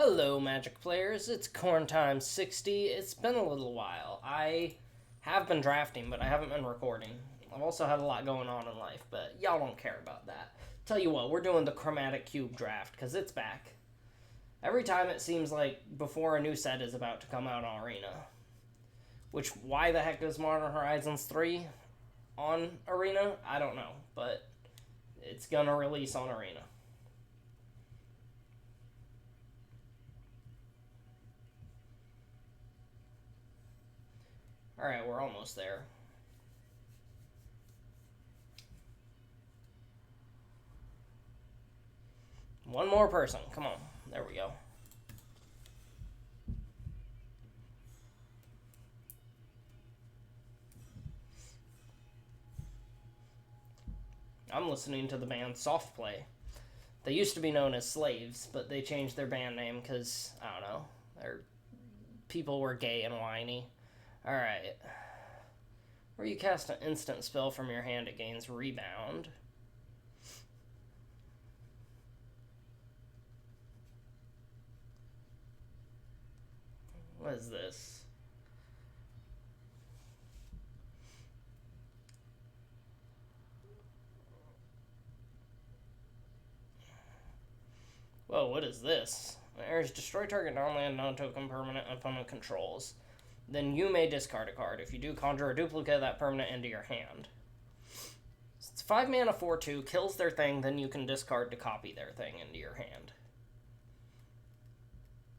Hello, Magic players. It's Corn Time 60. It's been a little while. I have been drafting, but I haven't been recording. I've also had a lot going on in life, but y'all don't care about that. Tell you what, we're doing the Chromatic Cube draft because it's back. Every time it seems like before a new set is about to come out on Arena. Which, why the heck is Modern Horizons 3 on Arena? I don't know, but it's gonna release on Arena. Alright, we're almost there. One more person. Come on. There we go. I'm listening to the band Soft Play. They used to be known as Slaves, but they changed their band name because, I don't know, their people were gay and whiny. Alright. Where you cast an instant spell from your hand, it gains Rebound. What is this? Whoa, what is this? There's destroy target non-land, non-token permanent opponent controls. Then you may discard a card. If you do, conjure a duplicate of that permanent into your hand. It's 5 mana 4/2, kills their thing, then you can discard to copy their thing into your hand.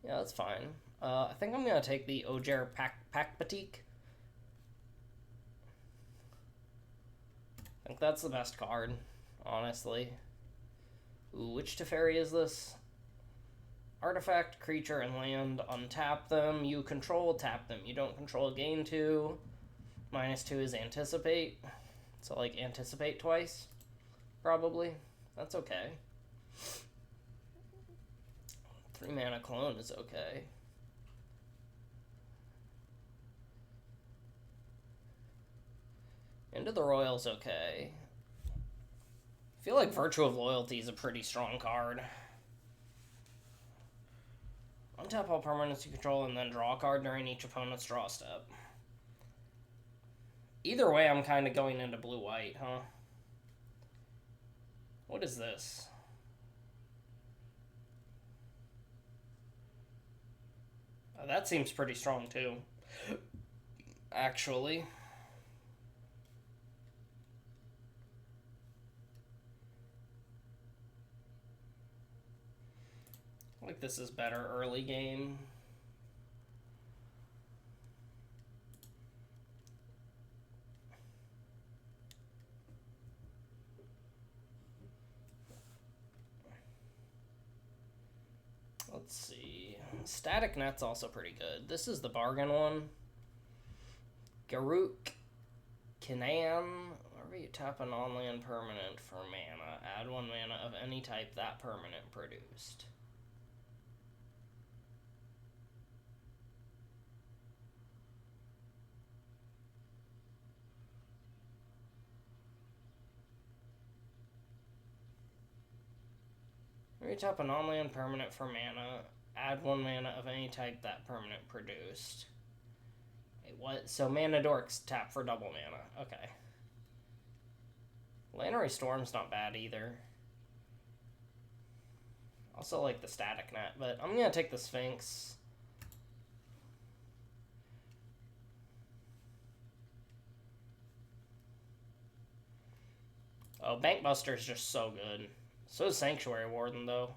Yeah, that's fine. I think I'm going to take the Ojer Pakbatik. I think that's the best card, honestly. Ooh, which Teferi is this? Artifact, creature, and land. Untap them. You control, tap them. You don't control, gain 2. -2 is anticipate. So, like, anticipate twice, probably. That's okay. 3 mana clone is okay. Into the Royal's okay. I feel like Virtue of Loyalty is a pretty strong card. Untap all permanents you control and then draw a card during each opponent's draw step. Either way, I'm kind of going into blue-white, huh? What is this? Oh, that seems pretty strong, too. Actually. I think this is better early game. Let's see. Static Net's also pretty good. This is the bargain one. Garuk Kinan. Whenever you tap a non-land permanent for mana, add 1 mana of any type that permanent produced. Whenever you tap a non-land permanent for mana, add 1 mana of any type that permanent produced. Wait, what? So mana dorks tap for double mana. Okay. Lannery Storm's not bad either. Also like the Static Net, but I'm gonna take the Sphinx. Oh, Bankbuster's just so good. So is Sanctuary Warden, though.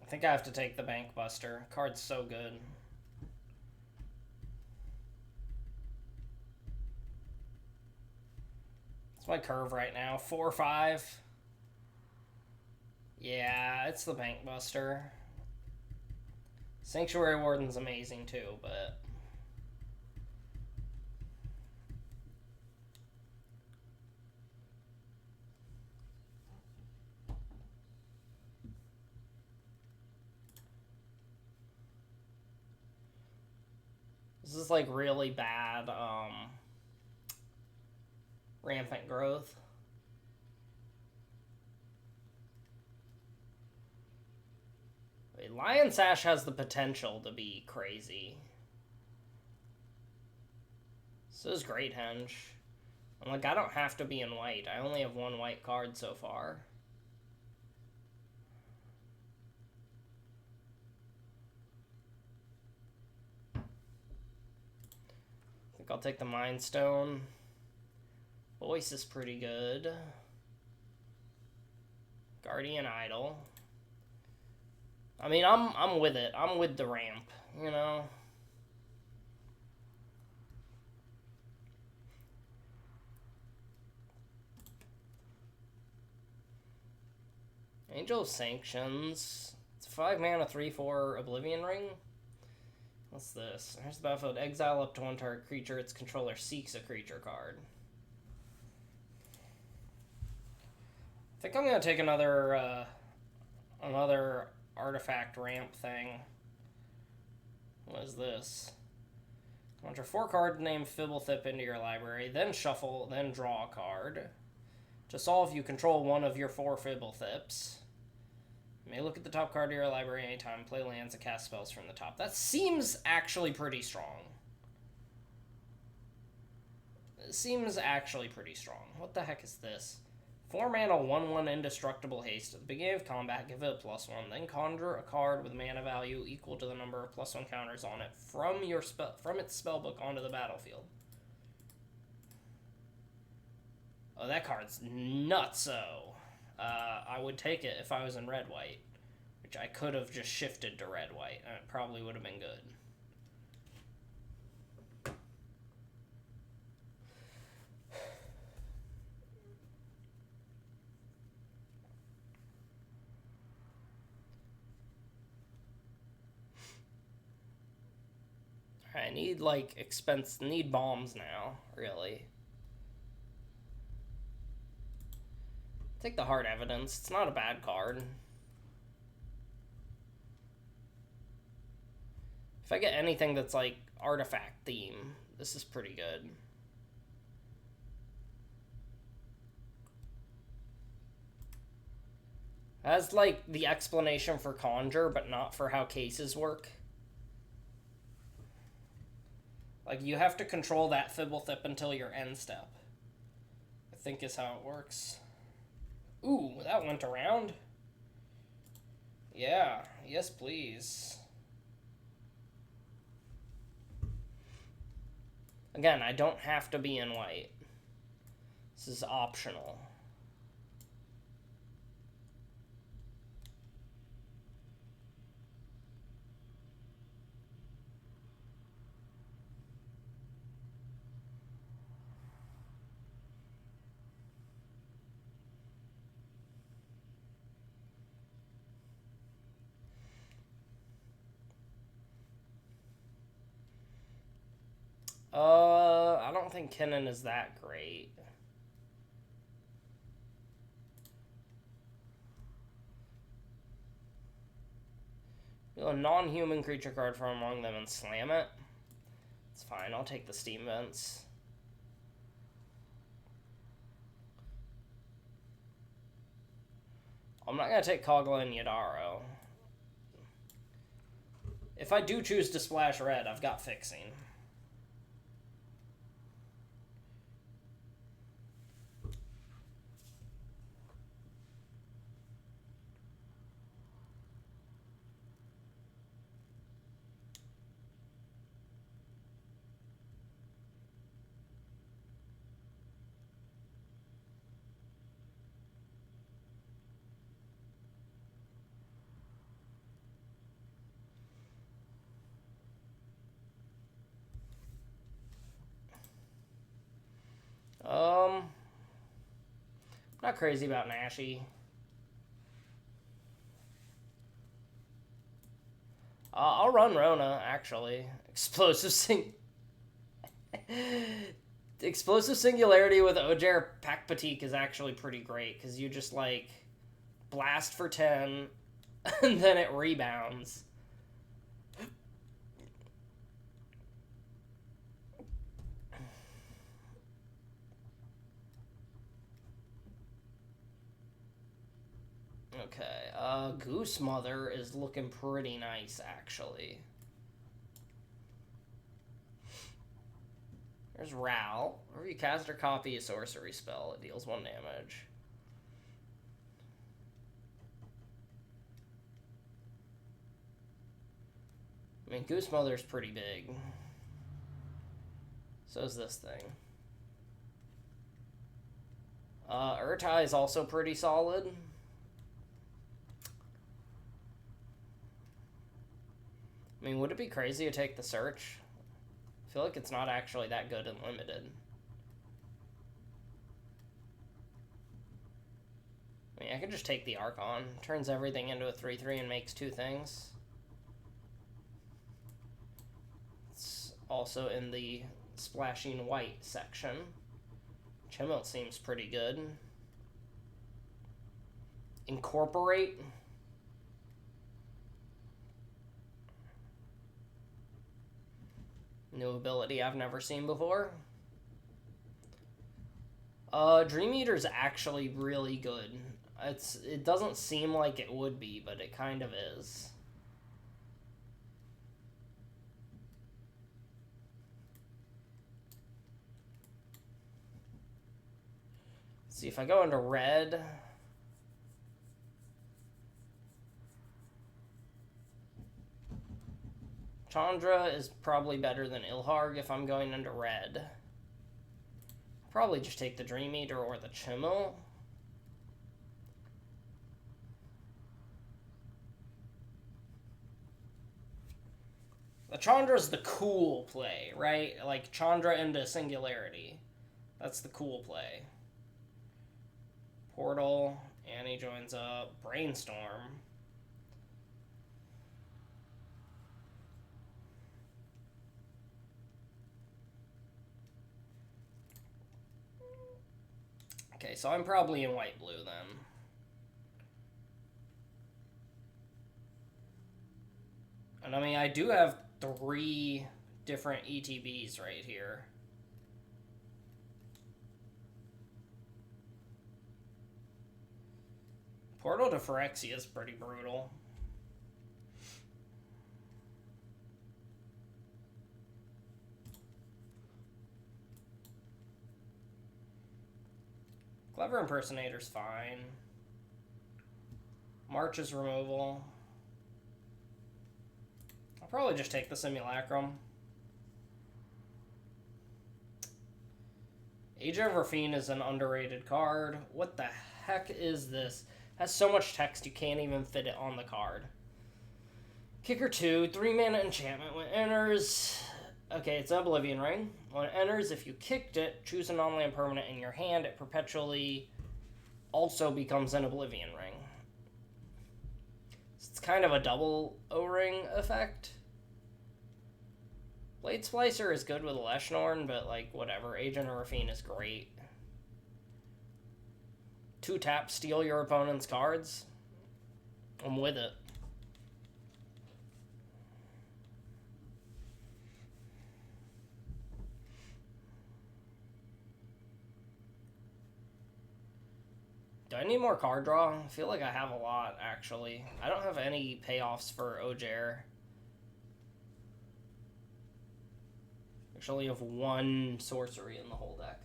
I think I have to take the Bankbuster. Card's so good. It's my curve right now. 4-5. Yeah, it's the Bankbuster. Sanctuary Warden's amazing too, but this is like really bad rampant growth. Wait, Lion Sash has the potential to be crazy. So is Great Henge. I'm like, I don't have to be in white. I only have one white card so far. I think I'll take the Mind Stone. Voice is pretty good. Guardian Idol. I mean, I'm with it. I'm with the ramp, you know? Angel of Sanctions. It's 5 mana, 3/4 Oblivion Ring. What's this? Here's the battlefield. Exile up to one target creature. Its controller seeks a creature card. I think I'm gonna take another artifact ramp thing. What is this? Enter 4 cards named Fibblethip into your library, then shuffle, then draw a card. To solve, you control one of your 4 Fibbletips. You may look at the top card of your library anytime, play lands, and cast spells from the top. That seems actually pretty strong. It seems actually pretty strong. What the heck is this? 4 mana, 1/1 indestructible haste. At the beginning of combat, give it a +1. Then conjure a card with mana value equal to the number of +1 counters on it from its spellbook onto the battlefield. Oh, that card's nutso. I would take it if I was in red-white, which I could have just shifted to red-white, and it probably would have been good. I need, like, need bombs now, really. Take the Hard Evidence. It's not a bad card. If I get anything that's, like, artifact theme, this is pretty good. It has, like, the explanation for Conjure, but not for how cases work. Like, you have to control that Fibblethip until your end step, I think is how it works. Ooh, that went around. Yeah, yes please. Again, I don't have to be in white. This is optional. I don't think Kinnan is that great. Deal a non-human creature card from among them and slam it. It's fine, I'll take the Steam Vents. I'm not gonna take Kogla and Yadaro. If I do choose to splash red, I've got Fixing. Not crazy about Nashi. I'll run Rona, actually. Explosive Singularity with Ojer Pakpatik is actually pretty great, because you just, like, blast for 10, and then it rebounds. Okay, Goose Mother is looking pretty nice, actually. There's Ral. Whenever you cast or copy a sorcery spell, it deals 1 damage. I mean, Goose Mother's pretty big. So is this thing. Urtai is also pretty solid. I mean, would it be crazy to take the Search? I feel like it's not actually that good and limited. I mean, I could just take the Archon. Turns everything into a 3/3 and makes 2 things. It's also in the splashing white section. Chimel seems pretty good. Incorporate. New ability I've never seen before. Dream Eater's actually really good. It doesn't seem like it would be, but it kind of is. See, if I go into red, Chandra is probably better than Ilharg if I'm going into red. Probably just take the Dream Eater or the Chimel. The Chandra's the cool play, right? Like, Chandra into Singularity. That's the cool play. Portal, Annie joins up, Brainstorm. Okay, so I'm probably in white-blue then. And I mean, I do have 3 different ETBs right here. Portal to Phyrexia is pretty brutal. Clever Impersonator's fine. March's removal. I'll probably just take the Simulacrum. Age of Rafine is an underrated card. What the heck is this? It has so much text you can't even fit it on the card. Kicker 2, 3-mana enchantment. When it enters... Okay, it's Oblivion Ring. When it enters, if you kicked it, choose a non-land permanent in your hand. It perpetually also becomes an Oblivion Ring. So it's kind of a double O-ring effect. Blade Splicer is good with Leshnorn, but, like, whatever. Agent of Rafine is great. 2 tap, steal your opponent's cards. I'm with it. Do I need more card draw? I feel like I have a lot, actually. I don't have any payoffs for Ojer. Actually, I have 1 sorcery in the whole deck.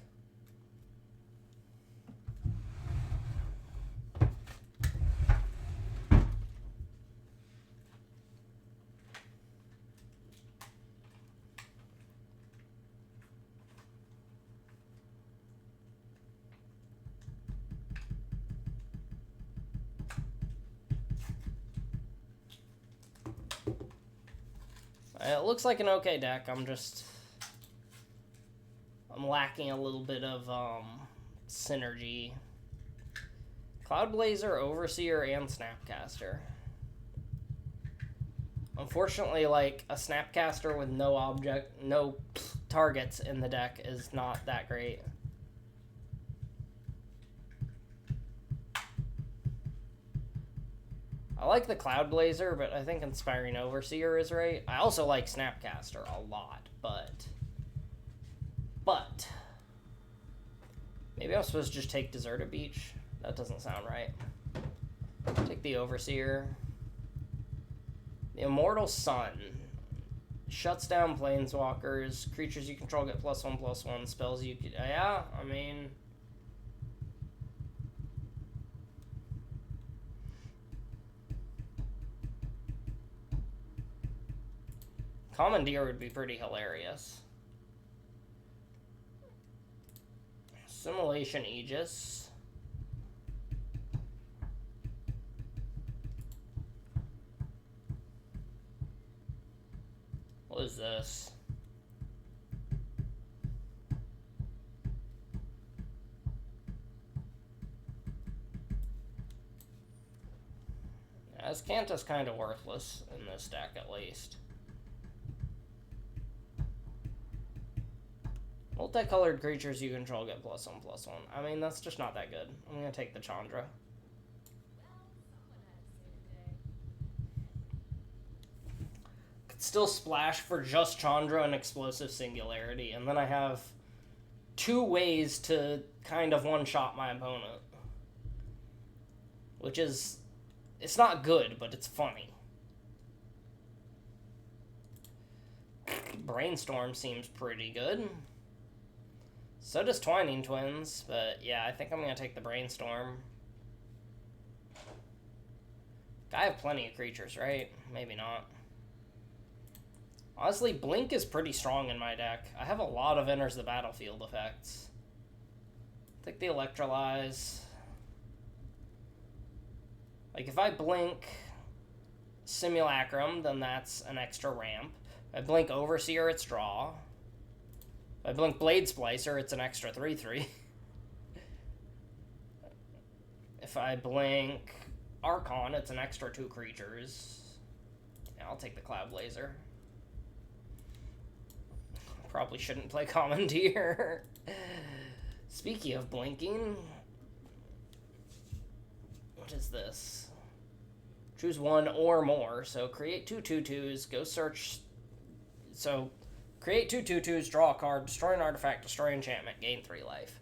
It looks like an okay deck. I'm lacking a little bit of synergy. Cloudblazer, Overseer, and Snapcaster. Unfortunately, like, a Snapcaster with no targets in the deck is not that great. I like the Cloudblazer, but I think Inspiring Overseer is right. I also like Snapcaster a lot, but maybe I'm supposed to just take Deserted Beach. That doesn't sound right. Take the Overseer. The Immortal Sun. Shuts down planeswalkers. Creatures you control get +1/+1. Spells you could... Yeah, I mean... Commandeer would be pretty hilarious. Simulation Aegis. What is this? Azcanta's kind of worthless in this deck, at least. Multicolored creatures you control get +1/+1. I mean, that's just not that good. I'm gonna take the Chandra. Could still splash for just Chandra and Explosive Singularity, and then I have 2 ways to kind of one-shot my opponent. Which is... It's not good, but it's funny. Brainstorm seems pretty good. So does Twining Twins, but yeah, I think I'm going to take the Brainstorm. I have plenty of creatures, right? Maybe not. Honestly, Blink is pretty strong in my deck. I have a lot of Enters the Battlefield effects. Take the Electrolyze. Like, if I blink Simulacrum, then that's an extra ramp. If I blink Overseer, it's draw. If I blink Blade Splicer, it's an extra 3/3. If I blink Archon, it's an extra 2 creatures. Yeah, I'll take the Cloud Blazer. Probably shouldn't play Commandeer. Speaking of blinking... What is this? Choose 1 or more. So create 2 2/2s, go search. So create 2 2/2s, draw a card, destroy an artifact, destroy enchantment, gain 3 life.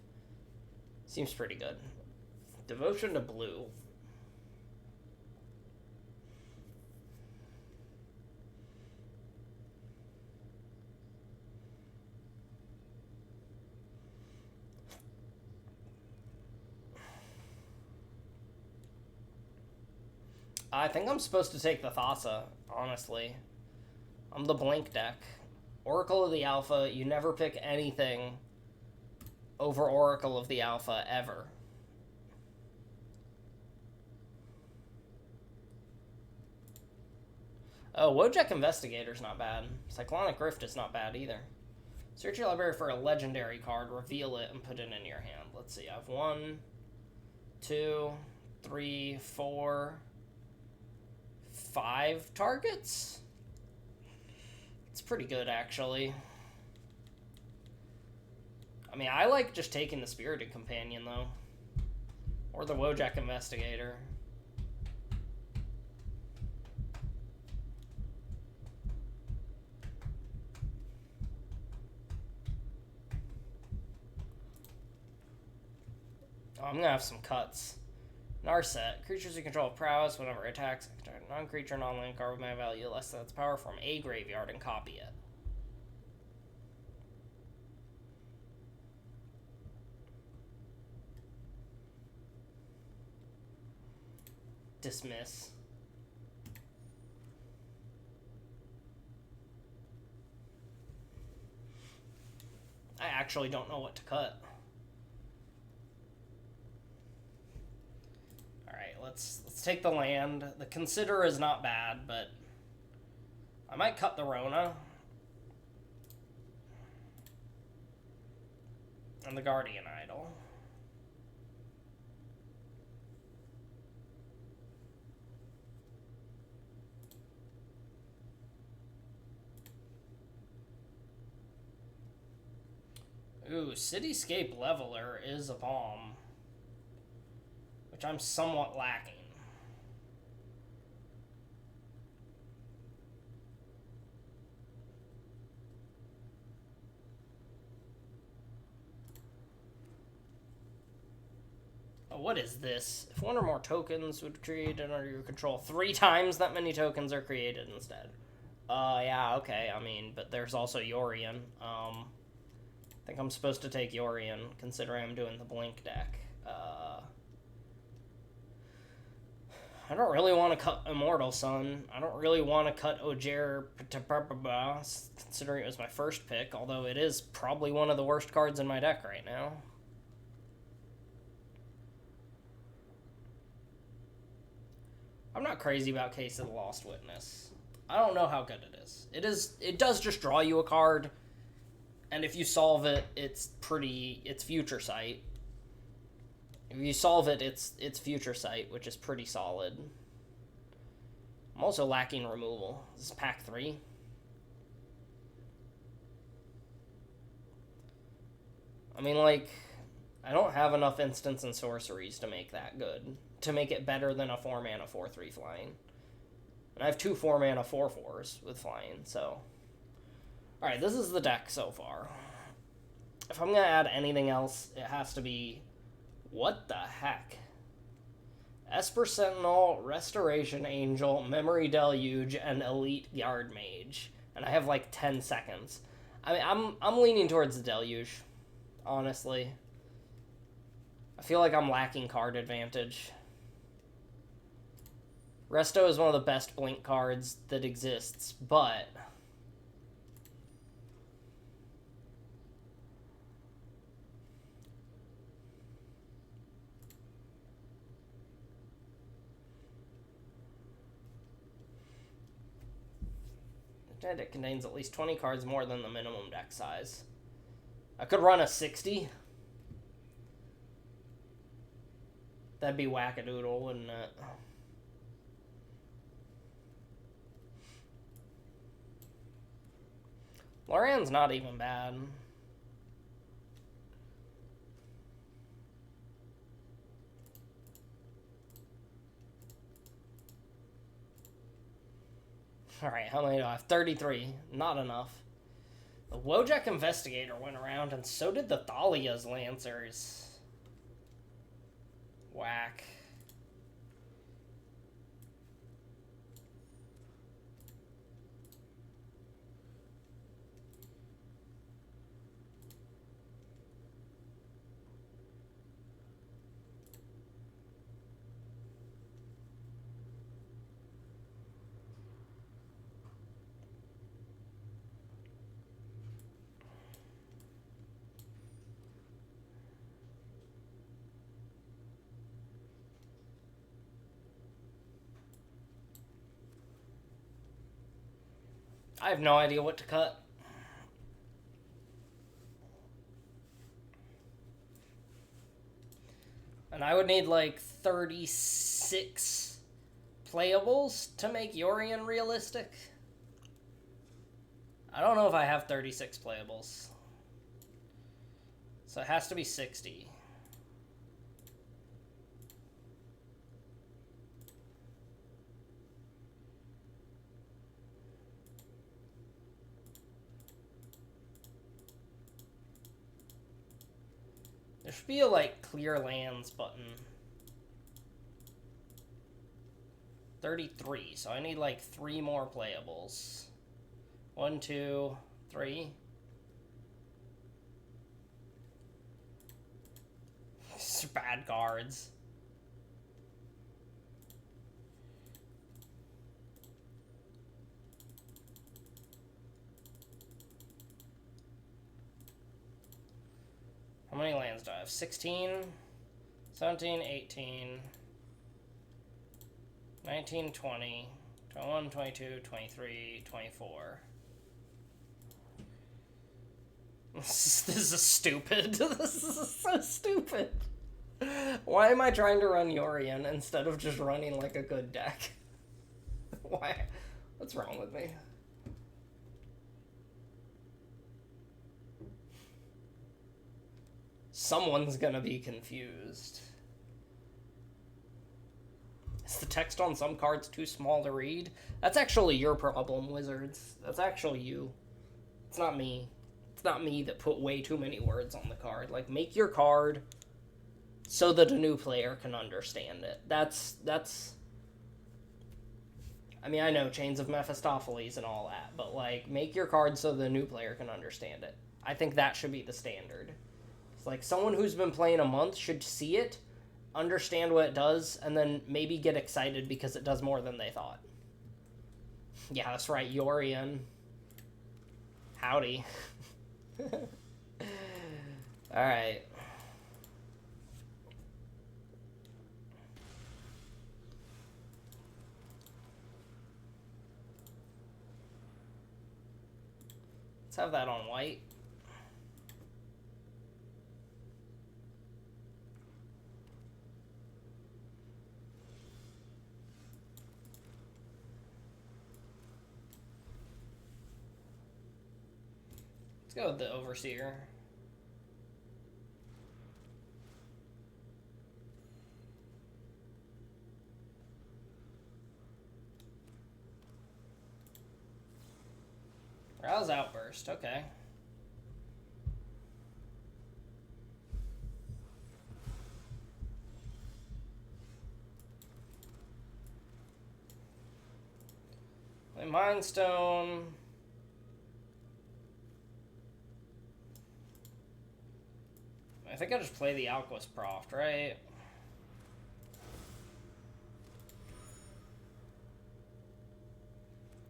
Seems pretty good. Devotion to blue. I think I'm supposed to take the Thassa, honestly. I'm the Blink deck. Oracle of the Alpha, you never pick anything over Oracle of the Alpha, ever. Oh, Wojak Investigator's not bad. Cyclonic Rift is not bad either. Search your library for a legendary card, reveal it, and put it in your hand. Let's see, I have 1, 2, 3, 4... 5 targets? It's pretty good, actually. I mean, I like just taking the Spirited Companion, though. Or the Wojak Investigator. Oh, I'm gonna have some cuts. Narset. Creatures you control have prowess whenever it attacks. Non-creature, non-land card with mana value less than its power from a graveyard and copy it. Dismiss. I actually don't know what to cut. Let's take the land. The Consider is not bad, but I might cut the Rona. And the Guardian Idol. Ooh, Cityscape Leveler is a bomb. Which I'm somewhat lacking. Oh, what is this? If one or more tokens would create it under your control, 3 times that many tokens are created instead. Yeah, okay, I mean, but there's also Yorion. I think I'm supposed to take Yorion, considering I'm doing the Blink deck. I don't really want to cut Immortal Sun. I don't really want to cut Ojer, considering it was my first pick, although it is probably one of the worst cards in my deck right now. I'm not crazy about Case of the Lost Witness. I don't know how good it is. It does just draw you a card, and if you solve it, it's Future Sight. If you solve it, it's Future Sight, which is pretty solid. I'm also lacking removal. This is pack 3. I mean, like, I don't have enough instants and sorceries to make that good. To make it better than a 4-mana 4/3 flying. And I have 2 4-mana 4/4s with flying, so... Alright, this is the deck so far. If I'm gonna add anything else, it has to be... What the heck? Esper Sentinel, Restoration Angel, Memory Deluge, and Elite Yard Mage. And I have like 10 seconds. I mean, I'm leaning towards the Deluge, honestly. I feel like I'm lacking card advantage. Resto is one of the best Blink cards that exists, but... It contains at least 20 cards more than the minimum deck size. I could run a 60. That'd be wackadoodle, wouldn't it? Loran's not even bad. Alright, how many do I have? 33. Not enough. The Wojak Investigator went around, and so did the Thalia's Lancers. Whack. I have no idea what to cut. And I would need like 36 playables to make Yorion realistic. I don't know if I have 36 playables. So it has to be 60. There should be a, like, clear lands button. 33, so I need, like, 3 more playables. 1, 2, 3. These are bad cards. How many lands do I have? 16, 17, 18, 19, 20, 21, 22, 23, 24. This is stupid. This is so stupid. Why am I trying to run Yorion instead of just running like a good deck? Why? What's wrong with me? Someone's gonna be confused. Is the text on some cards too small to read? That's actually your problem, Wizards. That's actually you. It's not me. It's not me that put way too many words on the card. Like, make your card so that a new player can understand it. That's I mean, I know Chains of Mephistopheles and all that, but like, make your card so the new player can understand it. I think that should be the standard. It's like, someone who's been playing a month should see it, understand what it does, and then maybe get excited because it does more than they thought. Yeah, that's right, Yorian. Howdy. Alright. Let's have that on white. Let's go with the Overseer. Rouse Outburst, okay. Play Mind Stone. I think I just play the Alquist Proft, right?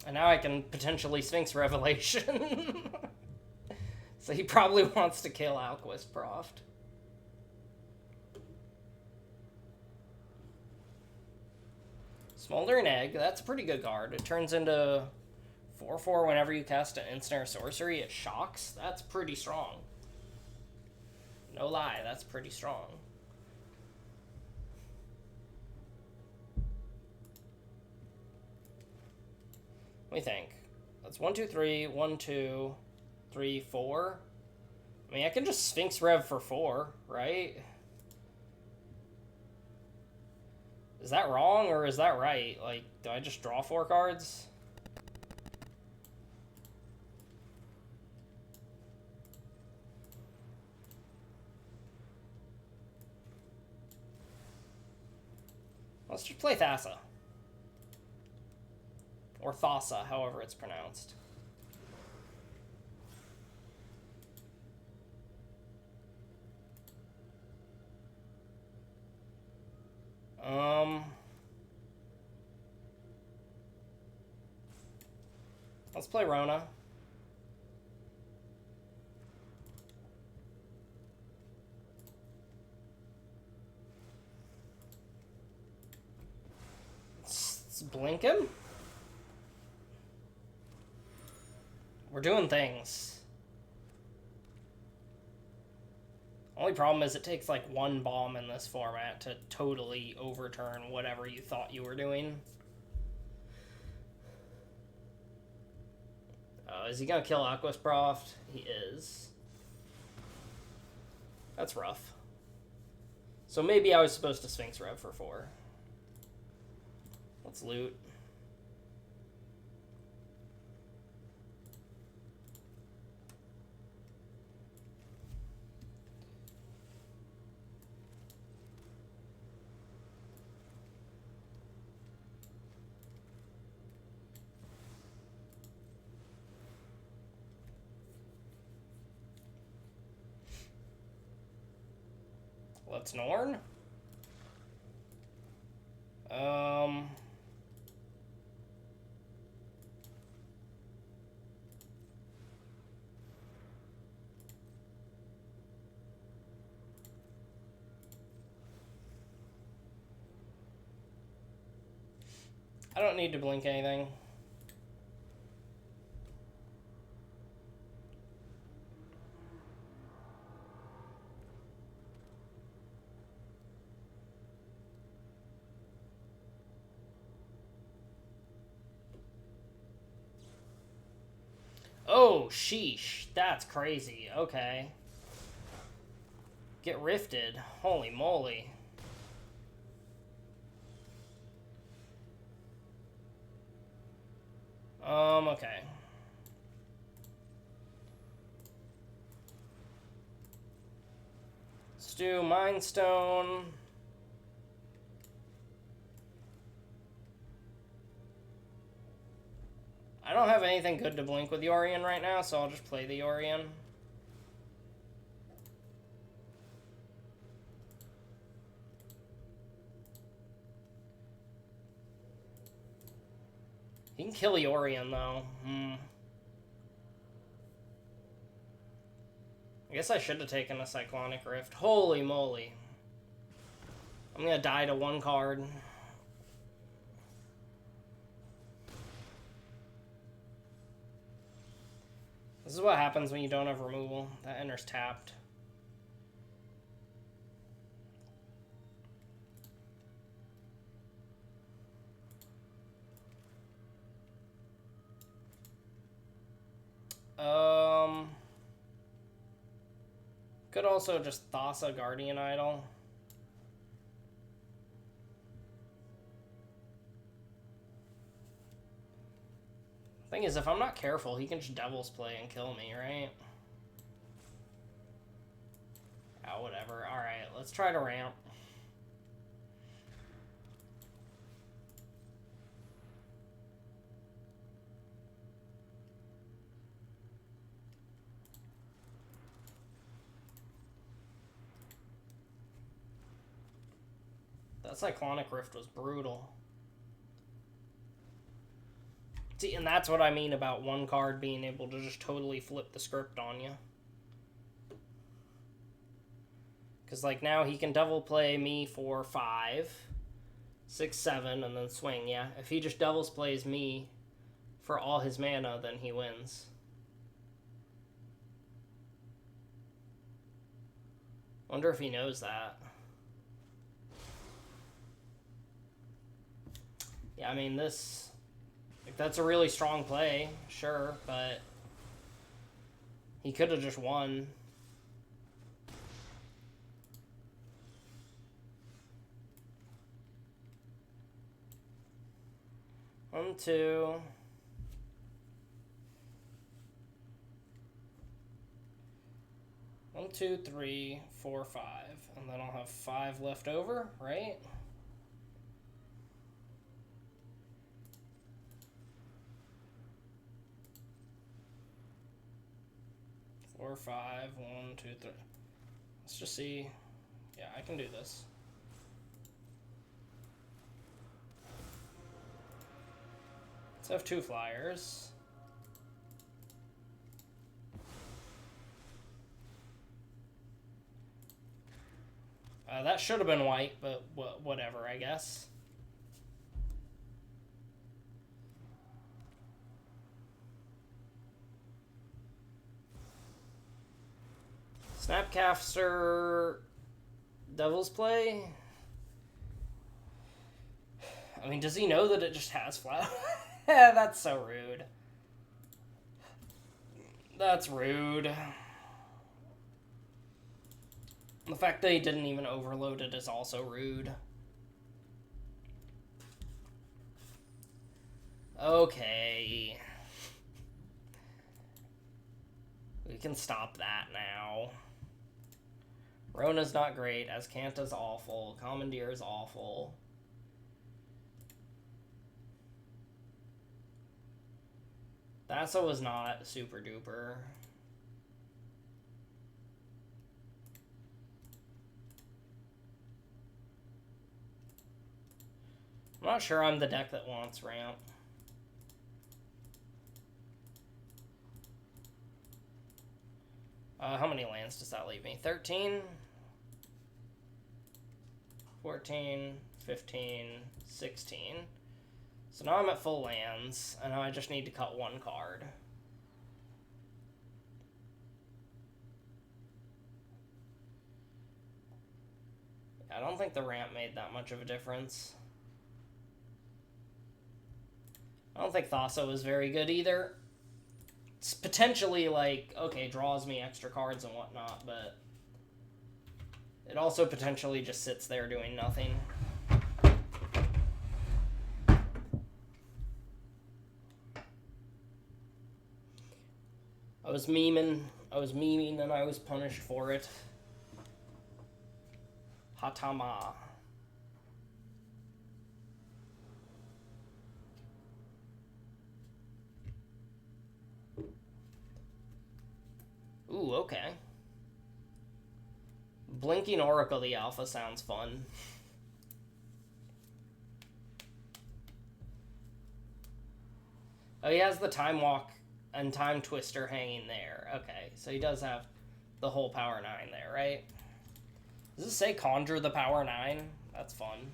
And now I can potentially Sphinx Revelation. So he probably wants to kill Alquist Proft. Smoldering Egg, that's a pretty good card. It turns into 4/4 whenever you cast an instant or sorcery. It shocks. That's pretty strong. No lie, that's pretty strong. What do you think? That's 1, 2, 3, 1, 2, 3, 4. I mean, I can just Sphinx Rev for 4, right? Is that wrong or is that right? Like, do I just draw 4 cards? Let's just play Thassa. Or Thassa, however it's pronounced. Let's play Rona. Let's blink him. We're doing things. Only problem is it takes like 1 bomb in this format to totally overturn whatever you thought you were doing. Is he gonna kill Alquist Proft? He is. That's rough. So maybe I was supposed to Sphinx Rev for 4. Let's loot. Let's Norn. I don't need to blink anything. Oh, sheesh. That's crazy. Okay. Get rifted. Holy moly. Okay. Let's Let's do Mind Stone. I don't have anything good to blink with Yorion right now, so I'll just play the Yorion. He can kill Yorion, though. I guess I should have taken a Cyclonic Rift. Holy moly. I'm gonna die to one card. This is what happens when you don't have removal. That enters tapped. Could also just Thassa Guardian Idol. Thing is, if I'm not careful, he can just Devil's Play and kill me, right? Oh, whatever. Alright, let's try to ramp. That Cyclonic Rift was brutal. See, and that's what I mean about one card being able to just totally flip the script on you. Because, like, now he can Devil Play me for 5, 6, 7, and then swing, yeah. If he just Devil's Plays me for all his mana, then he wins. Wonder if he knows that. Yeah, I mean, this... Like, that's a really strong play, sure, but... He could have just won. One, two... 1, 2, 3, 4, 5. And then I'll have 5 left over, right? 4, 5, 1, 2, 3. Let's just see. Yeah, I can do this. Let's have 2 flyers. That should have been white, but whatever, I guess. Snapcaster, Devil's Play. I mean, does he know that it just has flower? That's so rude. That's rude. The fact that he didn't even overload it is also rude. Okay. We can stop that now. Rona's not great. Azcanta's awful. Commandeer's awful. Thassa was not super duper. I'm not sure I'm the deck that wants ramp. How many lands does that leave me? 13? 14, 15, 16. So now I'm at full lands, and now I just need to cut 1 card. I don't think the ramp made that much of a difference. I don't think Thassa was very good either. It's potentially like, okay, draws me extra cards and whatnot, but it also potentially just sits there doing nothing. I was memeing and I was punished for it. Hatama. Ooh, okay. Blinking Oracle the Alpha sounds fun. Oh, he has the Time Walk and Time Twister hanging there. Okay, so he does have the whole Power 9 there, right? Does it say Conjure the Power 9? That's fun.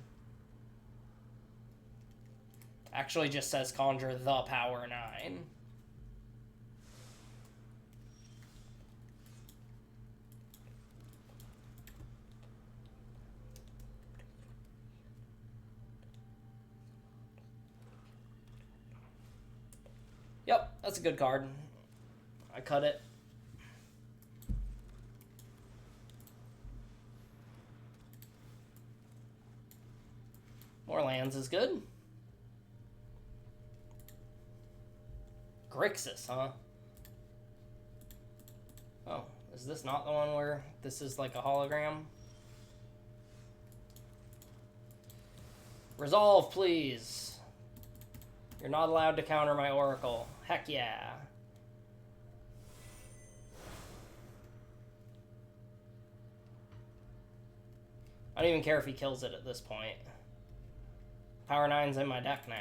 Actually just says Conjure the Power 9. Yep, that's a good card. I cut it. More lands is good. Grixis, huh? Oh, is this not the one where this is like a hologram? Resolve, please. You're not allowed to counter my Oracle. Heck yeah. I don't even care if he kills it at this point. Power 9's in my deck now.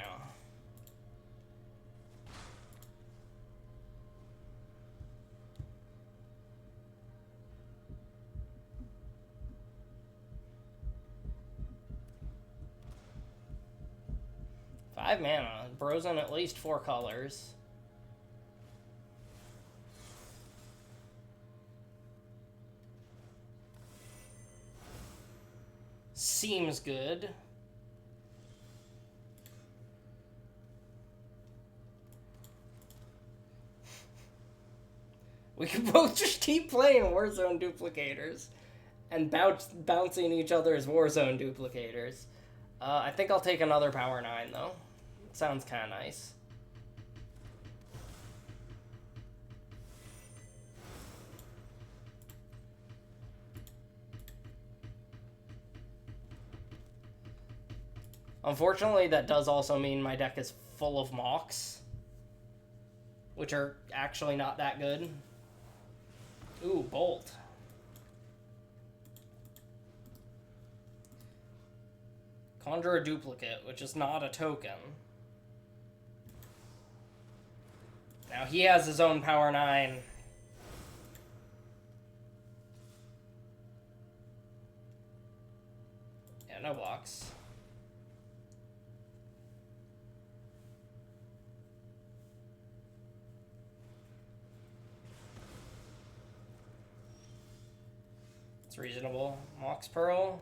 Five mana. Bros on at least 4 colors. Seems good. We could both just keep playing Warzone duplicators and bouncing each other's Warzone duplicators. I think I'll take another Power 9, though. Sounds kind of nice. Unfortunately, that does also mean my deck is full of mocks, which are actually not that good. Ooh, Bolt. Conjure a duplicate, which is not a token. Now he has his own Power 9. Yeah, no blocks. It's reasonable. Mox Pearl.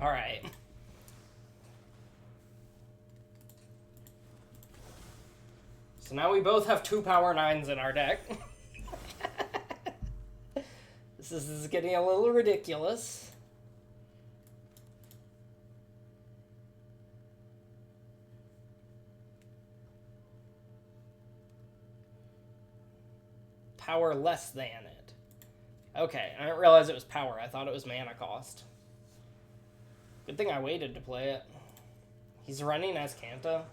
All right. So now we both have 2 Power 9s in our deck. This is getting a little ridiculous. Power less than it. Okay, I didn't realize it was power. I thought it was mana cost. Good thing I waited to play it. He's running as Kanta.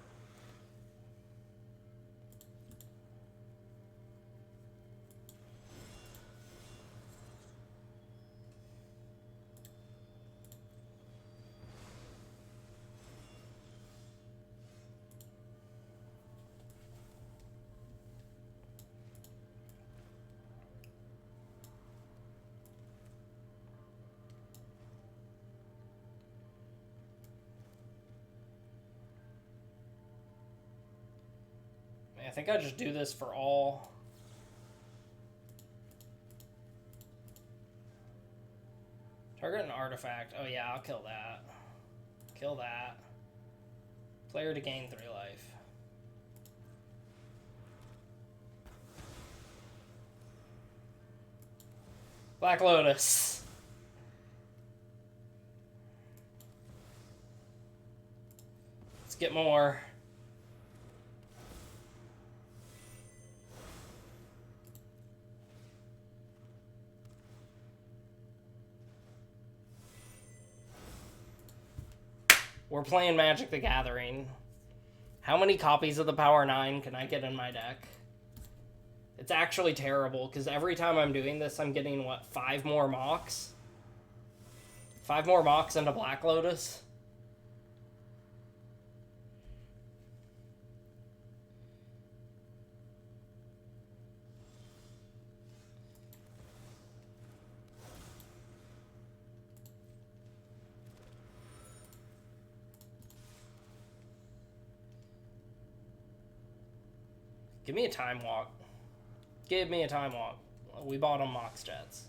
I think I just do this for all. Target an artifact. Oh yeah, I'll kill that. Kill that. Player to gain 3 life. Black Lotus. Let's get more. We're playing Magic the Gathering. How many copies of the Power 9 can I get in my deck? It's actually terrible, because every time I'm doing this, I'm getting, what, 5 more Mocks? 5 more Mocks into Black Lotus? Give me a Time Walk. Give me a Time Walk. We bought them Mox Jets.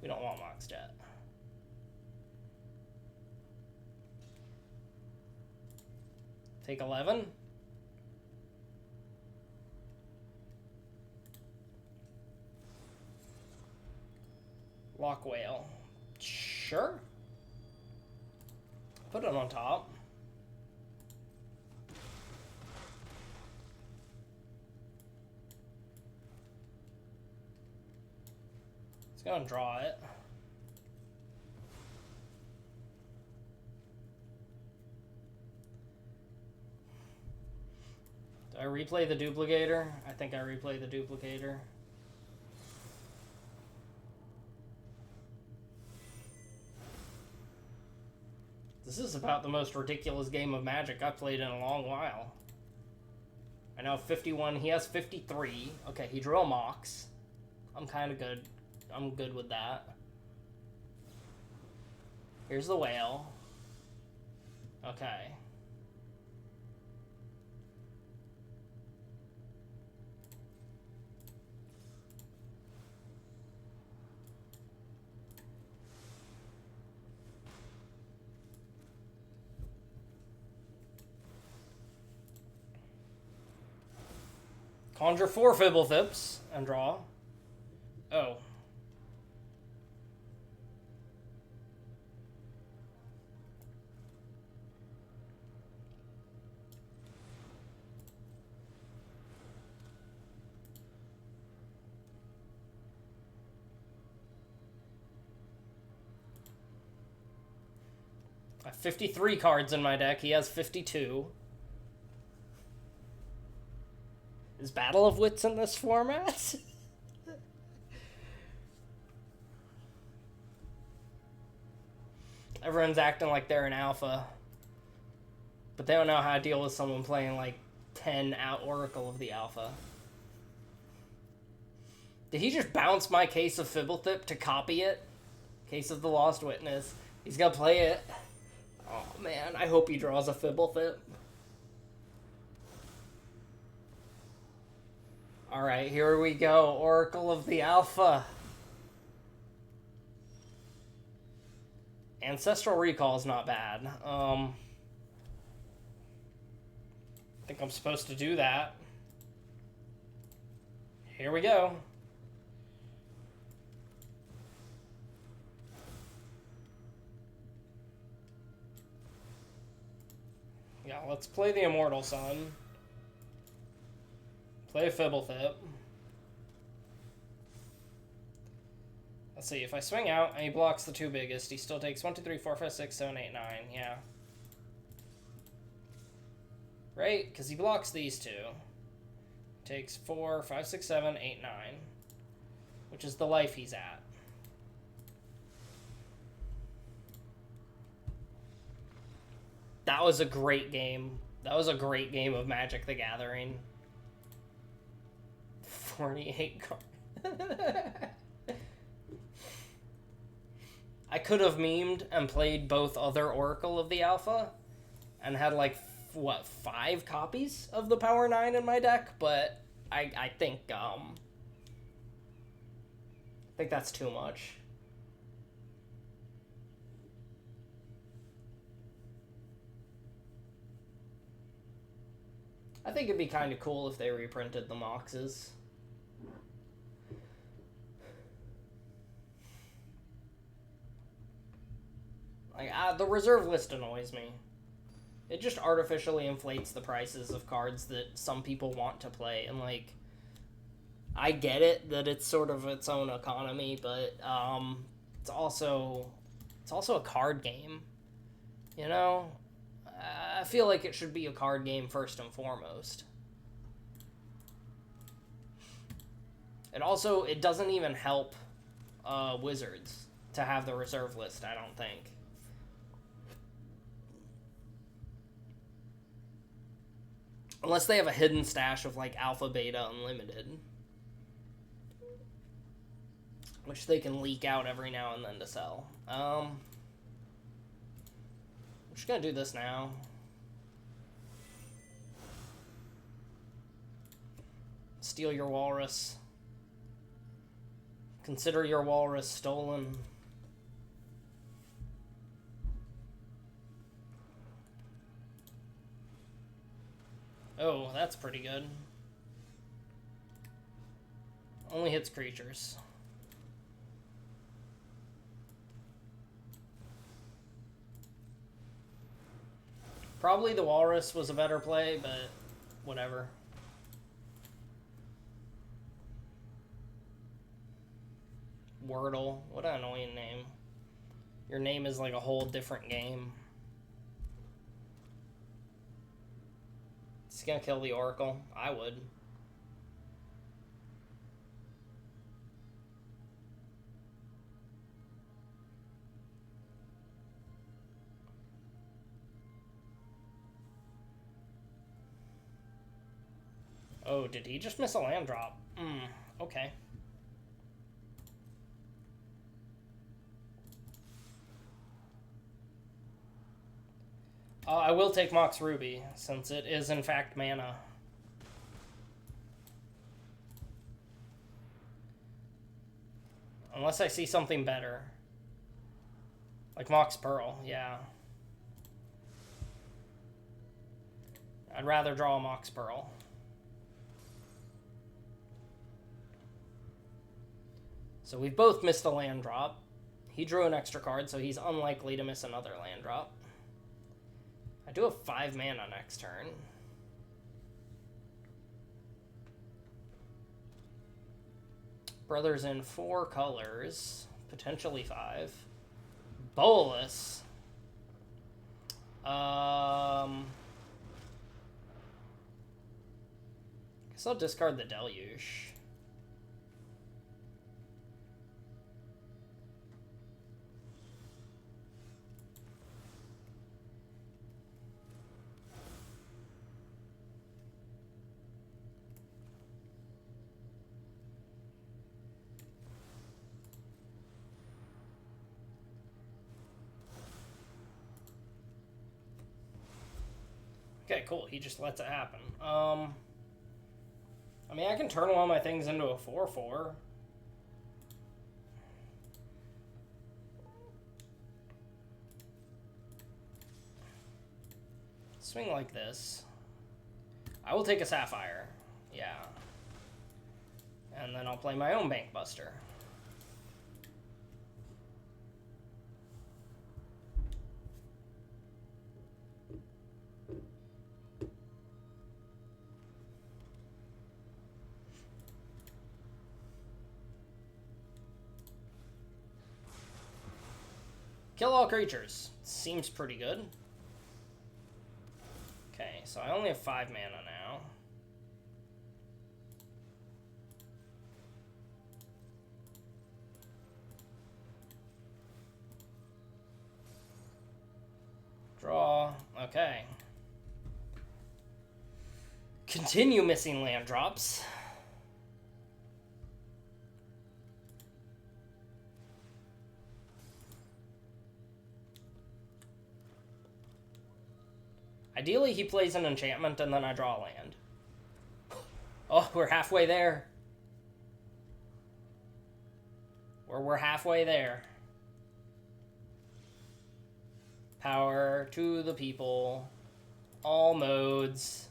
We don't want Mox Jet. Take 11. Lock Whale. Sure. Put it on top. Go and draw it. Do I replay the duplicator? I think I replay the duplicator. This is about the most ridiculous game of Magic I've played in a long while. I know 51, he has 53. Okay, he drew a Mox. I'm kind of good. I'm good with that. Here's the whale. Okay. Conjure 4 Fibblethrips and draw. Oh. I have 53 cards in my deck. He has 52. Is Battle of Wits in this format? Everyone's acting like they're an alpha. But they don't know how to deal with someone playing like 10 out Oracle of the Alpha. Did he just bounce my Case of Fibblethip to copy it? Case of the Lost Witness. He's gonna play it. Oh man, I hope he draws a Fibblethip. Alright, here we go. Oracle of the Alpha. Ancestral Recall is not bad. I think I'm supposed to do that. Here we go. Yeah, let's play the Immortal Sun. Play a Fibblethip. Let's see, if I swing out and he blocks the 2 biggest, he still takes 1, 2, 3, 4, 5, 6, 7, 8, 9. Yeah. Right? Because he blocks these 2. Takes 4, 5, 6, 7, 8, 9. Which is the life he's at. That was a great game. That was a great game of Magic the Gathering. 48 cards. I could have memed and played both other Oracle of the Alpha and had like, what, 5 copies of the Power 9 in my deck, but I think that's too much. I think it'd be kind of cool if they reprinted the Moxes. Like, the reserve list annoys me. It just artificially inflates the prices of cards that some people want to play, and like, I get it that it's sort of its own economy, but it's also a card game, you know? I feel like it should be a card game first and foremost. It doesn't even help Wizards to have the reserve list, I don't think. Unless they have a hidden stash of, like, Alpha, Beta, Unlimited. Which they can leak out every now and then to sell. I'm just gonna do this now. Steal your walrus. Consider your walrus stolen. Oh, that's pretty good. Only hits creatures. Probably the walrus was a better play, but whatever. Wordle. What an annoying name. Your name is like a whole different game. It's gonna kill the Oracle. I would. Oh, did he just miss a land drop? Okay. I will take Mox Ruby, since it is in fact mana. Unless I see something better. Like Mox Pearl, yeah. I'd rather draw a Mox Pearl. So we've both missed a land drop. He drew an extra card, so he's unlikely to miss another land drop. I do have 5 mana next turn. Brothers in 4 colors. Potentially 5. Bolus. Guess I'll discard the Deluge. Okay, cool. He just lets it happen. I mean, I can turn one of my things into a 4/4. Swing like this. I will take a Sapphire. Yeah. And then I'll play my own Bank Buster. Kill all creatures. Seems pretty good. Okay, so I only have 5 mana now. Draw. Okay. Continue missing land drops. Ideally, he plays an enchantment and then I draw a land. Oh, we're halfway there. We're halfway there. Power to the people. All modes.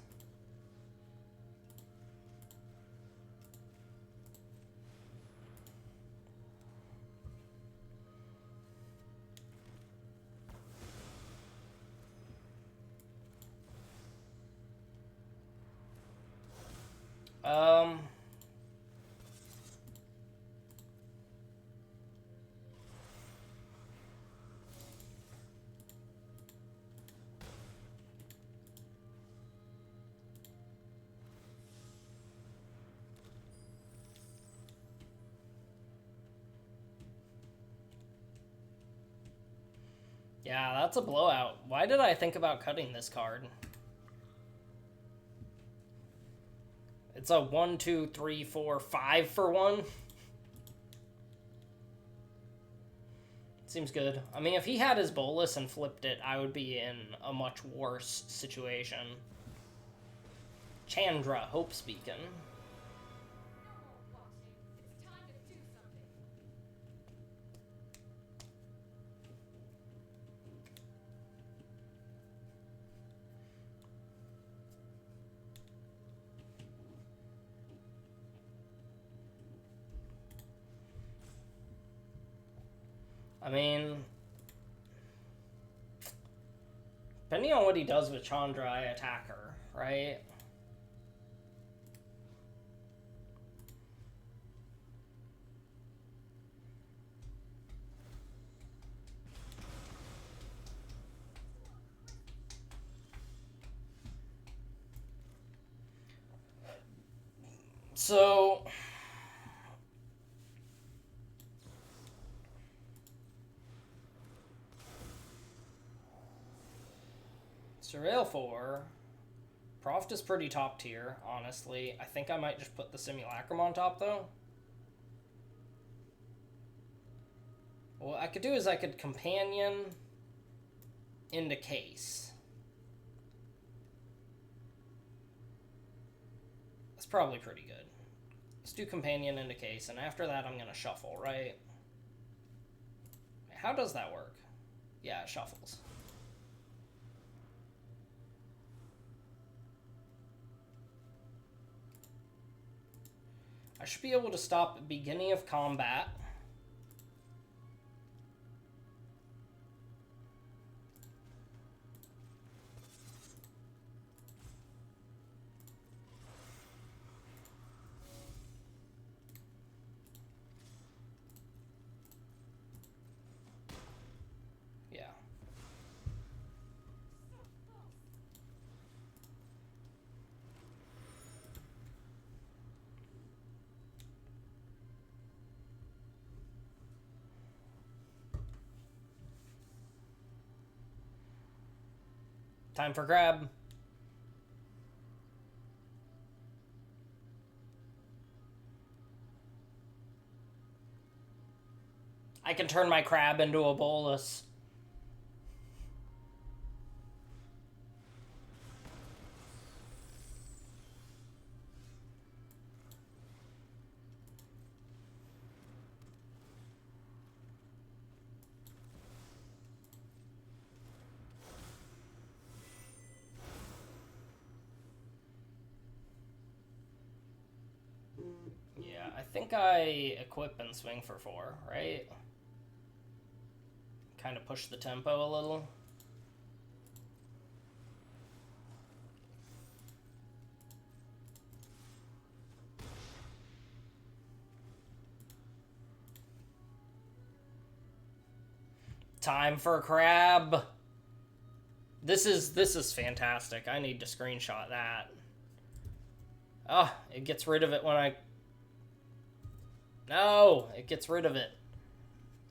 Yeah, that's a blowout. Why did I think about cutting this card? It's a 1, 2, 3, 4, 5 for 1. Seems good. I mean, if he had his bolus and flipped it, I would be in a much worse situation. Chandra, Hope's Beacon. I mean, depending on what he does with Chandra, I attack her, right? So Surveil 4. Proft is pretty top tier, honestly. I think I might just put the Simulacrum on top, though. What I could do is I could Companion into Case. That's probably pretty good. Let's do Companion into Case, and after that I'm going to shuffle, right? How does that work? Yeah, it shuffles. I should be able to stop at beginning of combat. Yeah. Time for grab. I can turn my crab into a bolus. Yeah, I think I equip and swing for 4, right? Kind of push the tempo a little. Time for crab. This is fantastic. I need to screenshot that. Oh, it gets rid of it when I... No, it gets rid of it.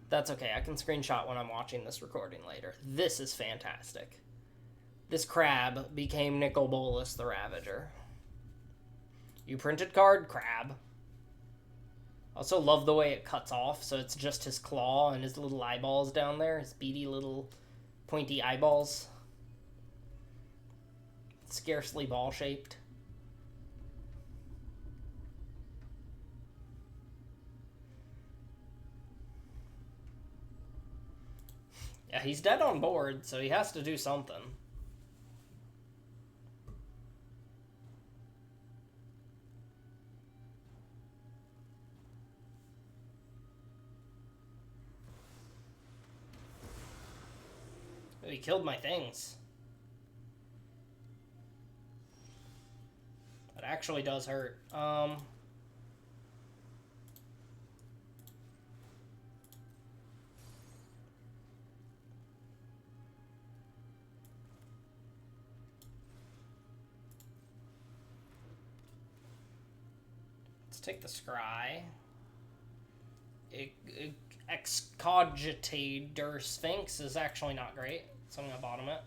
That's okay. I can screenshot when I'm watching this recording later. This is fantastic. This crab became Nicol Bolas the Ravager. You printed card? Crab. Also love the way it cuts off, so it's just his claw and his little eyeballs down there. His beady little pointy eyeballs. Scarcely ball-shaped. Yeah, he's dead on board, so he has to do something. Oh, he killed my things. That actually does hurt. Let's take the scry. Excogitator Sphinx is actually not great, so I'm going to bottom it.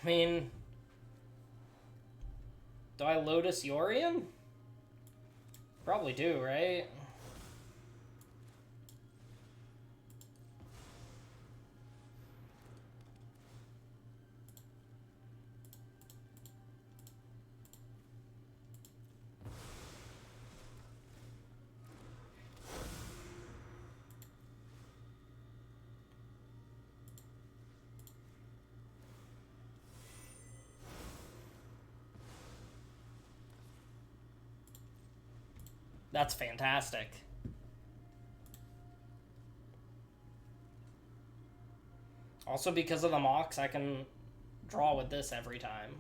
I mean, do I Lotus Yorion? Probably do, right? That's fantastic. Also, because of the Mox, I can draw with this every time.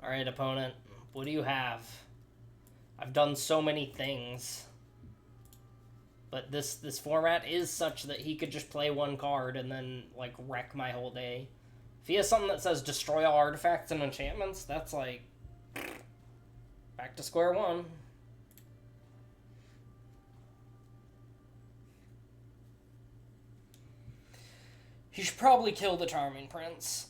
Alright, opponent. What do you have? I've done so many things. But this format is such that he could just play one card and then, like, wreck my whole day. If he has something that says destroy all artifacts and enchantments, that's like... back to square one. He should probably kill the Charming Prince.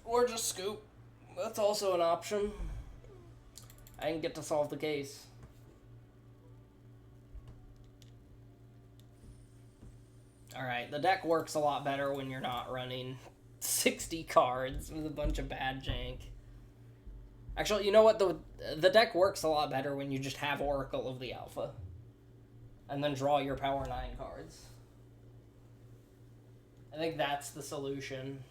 Or just scoop. That's also an option. I didn't get to solve the case. Alright, the deck works a lot better when you're not running 60 cards with a bunch of bad jank. Actually, you know what? The deck works a lot better when you just have Oracle of the Alpha. And then draw your Power 9 cards. I think that's the solution.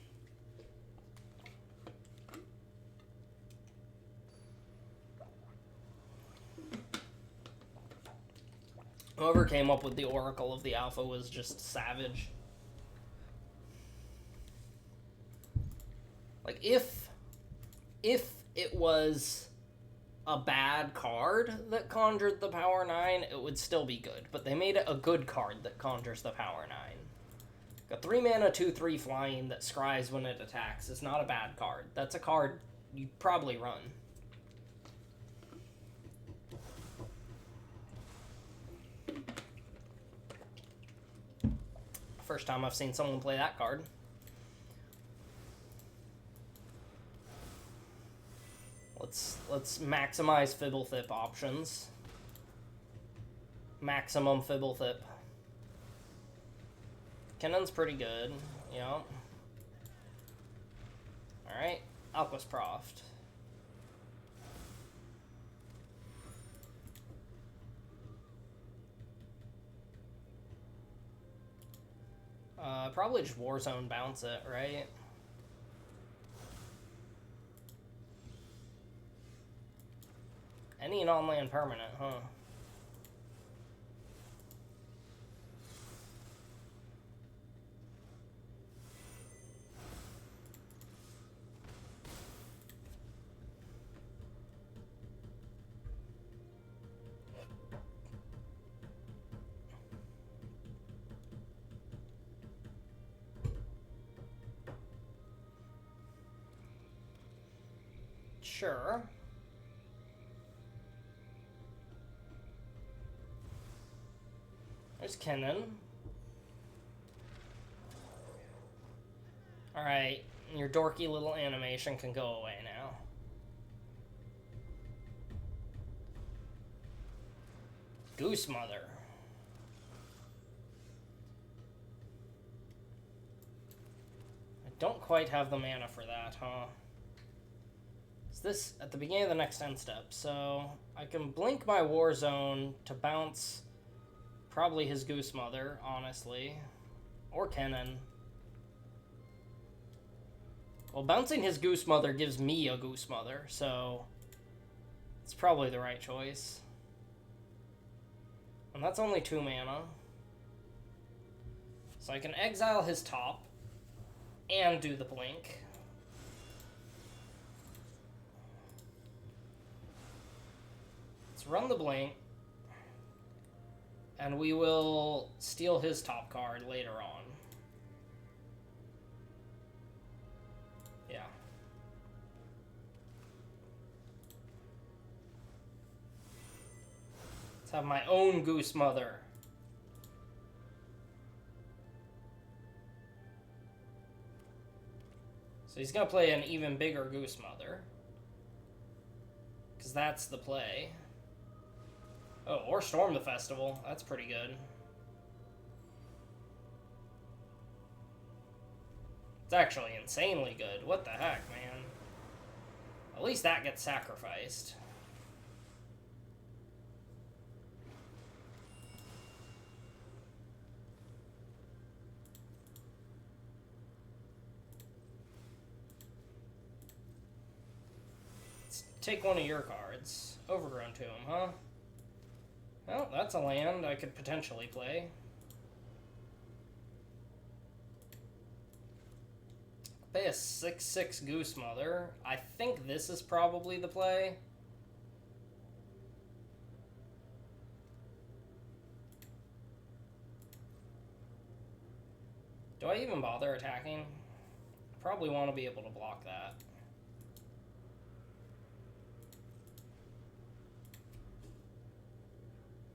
Whoever came up with the Oracle of the Alpha was just savage. Like, if it was a bad card that conjured the Power 9, it would still be good. But they made it a good card that conjures the Power 9. A 3-mana 2/3 flying that scries when it attacks is not a bad card. That's a card you'd probably run. First time I've seen someone play that card. Let's maximize Fibblethip options. Maximum Fibblethip. Kennon's pretty good, you know. Alright, Alquist Proft. Probably just Warzone bounce it, right? Any non-land permanent, huh? Sure. There's Kennan. Alright, your dorky little animation can go away now. Goose Mother. I don't quite have the mana for that, huh? Is this at the beginning of the next end step? So I can blink my Warzone to bounce probably his Goose Mother, honestly. Or Kennen. Well, bouncing his Goose Mother gives me a Goose Mother, so it's probably the right choice. And that's only 2 mana. So I can exile his top and do the blink. Let's run the blink. And we will steal his top card later on. Yeah. Let's have my own Goose Mother. So he's going to play an even bigger Goose Mother. Because that's the play. Oh, or Storm the Festival. That's pretty good. It's actually insanely good. What the heck, man? At least that gets sacrificed. Let's take one of your cards. Overgrown Tomb, huh? Well, that's a land I could potentially play. Pay a 6/6 Goose Mother. I think this is probably the play. Do I even bother attacking? Probably want to be able to block that.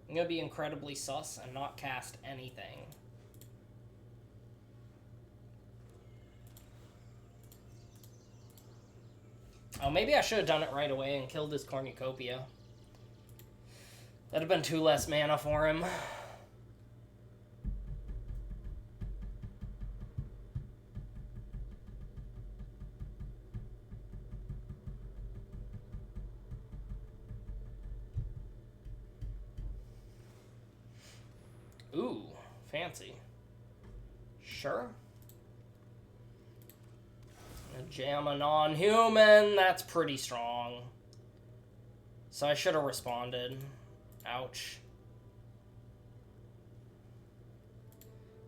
I'm going to be incredibly sus and not cast anything. Oh, maybe I should have done it right away and killed his Cornucopia. That'd have been 2 less mana for him. Ooh, fancy. Sure. Jam a non-human. That's pretty strong. So I should have responded. Ouch.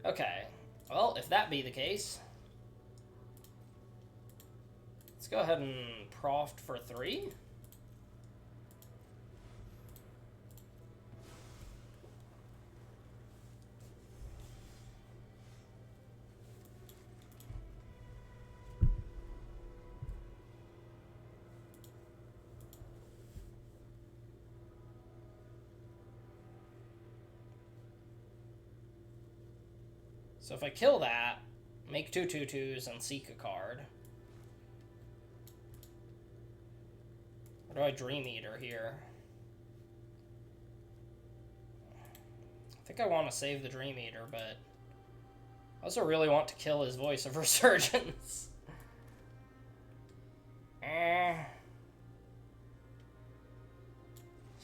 Okay. Well, if that be the case, let's go ahead and proft for 3. So if I kill that, make 2 2/2s and seek a card. Or do I Dream Eater here? I think I want to save the Dream Eater, but I also really want to kill his Voice of Resurgence.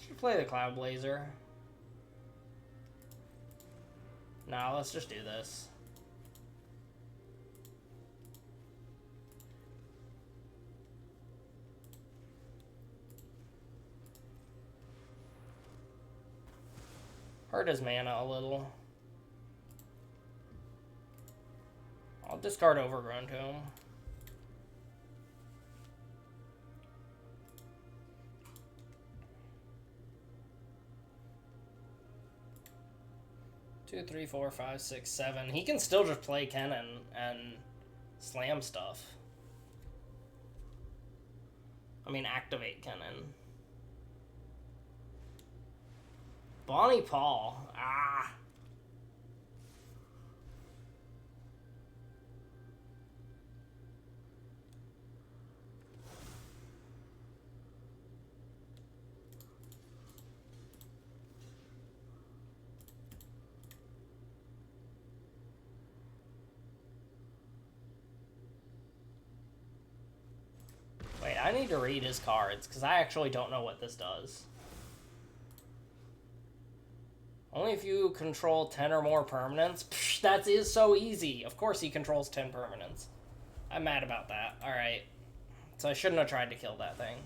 Should play the Cloud Blazer. No, let's just do this. Hurt his mana a little. I'll discard Overgrown Tomb. Two, 3, 4, 5, 6, 7. He can still just play Kennen and slam stuff. I mean, activate Kennen. Bonnie Paul. Ah. Wait, I need to read his cards, because I actually don't know what this does. Only if you control 10 or more permanents. Psh, that is so easy. Of course he controls 10 permanents. I'm mad about that. Alright. So I shouldn't have tried to kill that thing.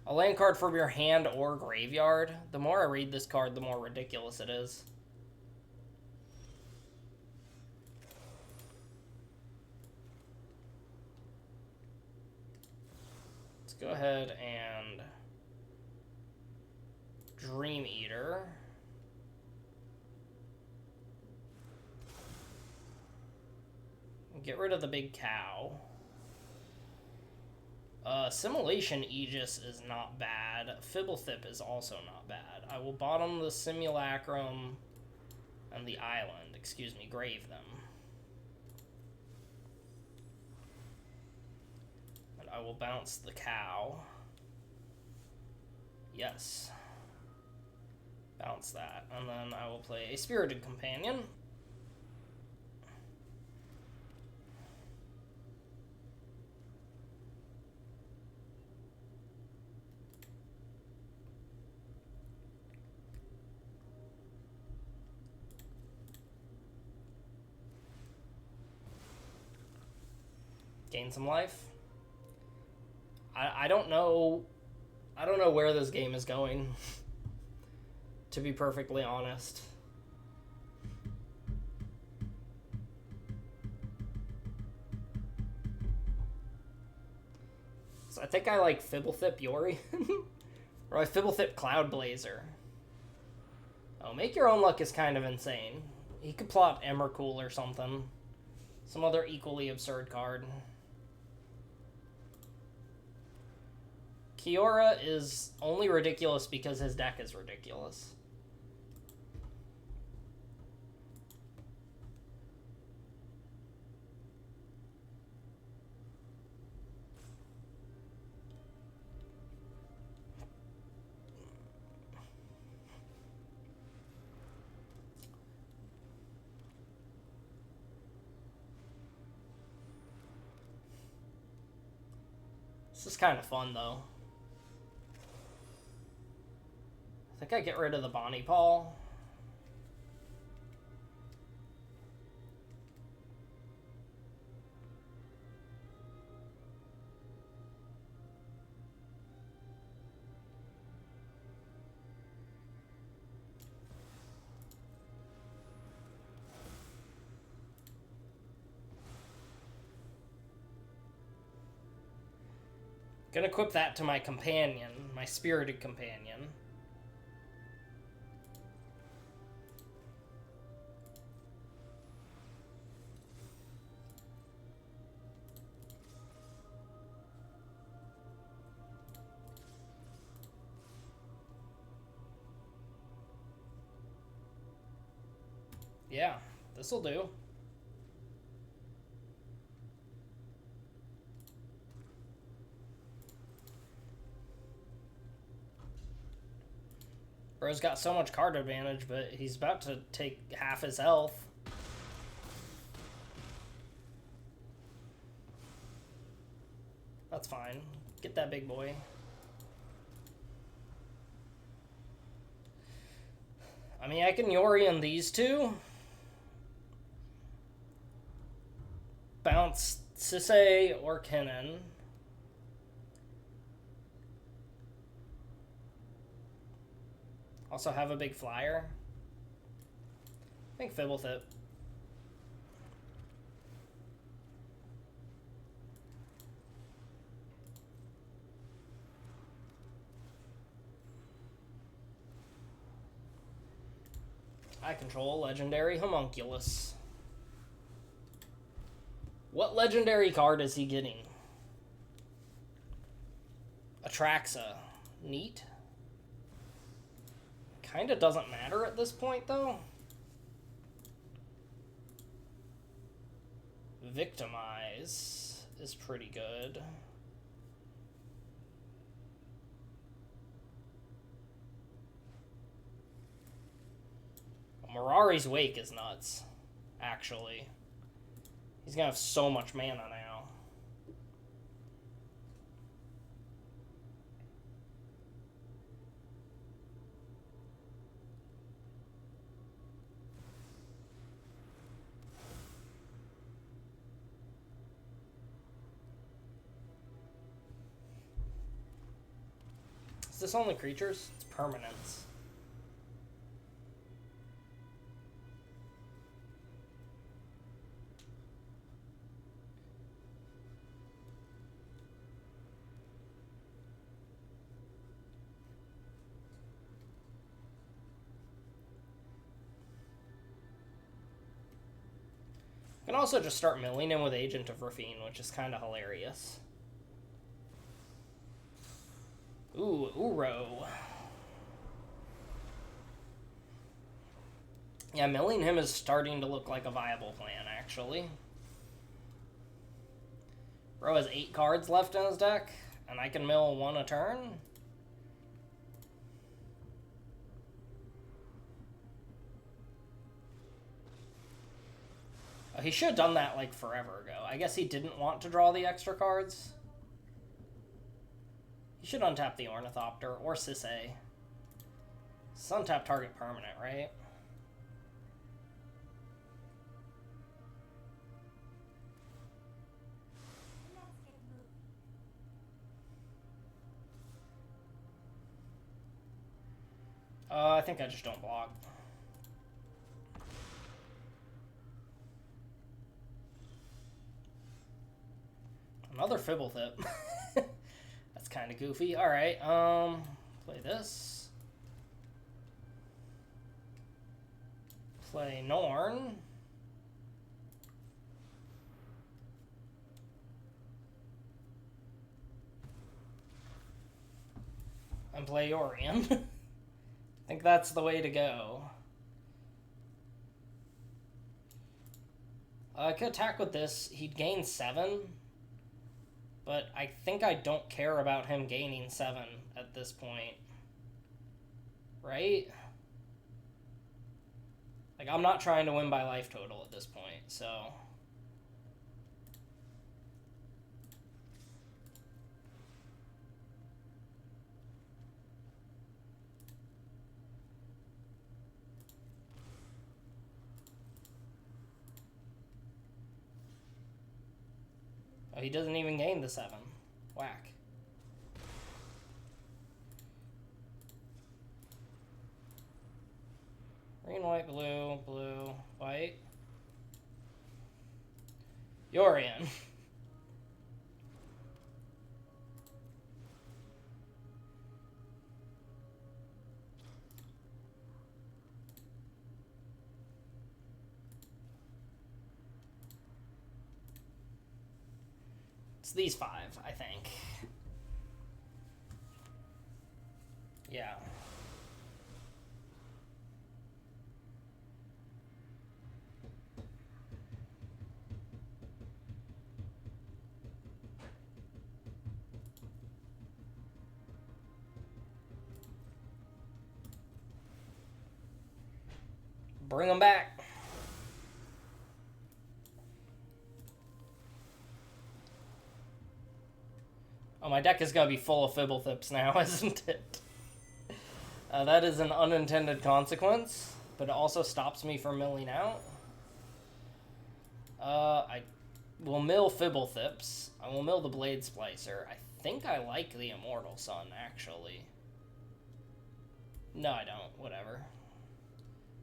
A land card from your hand or graveyard. The more I read this card, the more ridiculous it is. Let's go ahead and Dream Eater. Get rid of the big cow. Simulation Aegis is not bad. Fibblethip is also not bad. I will bottom the Simulacrum and the island. Excuse me, grave them. And I will bounce the cow. Yes. Bounce that. And then I will play a Spirited Companion. Gain some life. I don't know. I don't know where this game is going. To be perfectly honest. So I think I like Fibblethip Yori. Or I Fibblethip Cloudblazer. Oh, Make Your Own Luck is kind of insane. He could plot Emrakul or something. Some other equally absurd card. Kiora is only ridiculous because his deck is ridiculous. This is kind of fun, though. I think I get rid of the Bonnie Paul. Gonna equip that to my companion, my Spirited Companion. Yeah, this'll do. Bro's got so much card advantage, but he's about to take half his health. That's fine. Get that big boy. I mean, I can Yori on these two. Bounce Sisei or Kennen. Also have a big flyer. I think Fibblethip. I control Legendary Homunculus. What legendary card is he getting? Atraxa. Neat. Kinda doesn't matter at this point, though. Victimize is pretty good. Mirari's Wake is nuts, actually. He's gonna have so much mana now. this only creatures? It's permanents. You can also just start milling him with Agent of Rafine, which is kind of hilarious. Ooh, Uro. Yeah, milling him is starting to look like a viable plan, actually. Bro has 8 cards left in his deck, and I can mill 1 a turn? Oh, he should have done that, like, forever ago. I guess he didn't want to draw the extra cards. He should untap the Ornithopter, or Sisay. It's untap target permanent, right? I think I just don't block. Another Fibblethip. That's kind of goofy. Alright, play this. Play Norn. And play Yorion. I think that's the way to go. I could attack with this. He'd gain 7. But I think I don't care about him gaining 7 at this point. Right? Like, I'm not trying to win by life total at this point, so... Oh, he doesn't even gain the 7. Whack. Green, white, blue, blue, white. Yorion. It's these 5, I think. Yeah. Bring them back. Oh, my deck is going to be full of Fibblethip's now, isn't it? That is an unintended consequence, but it also stops me from milling out. I will mill Fibblethip's. I will mill the Blade Splicer. I think I like the Immortal Sun, actually. No, I don't. Whatever.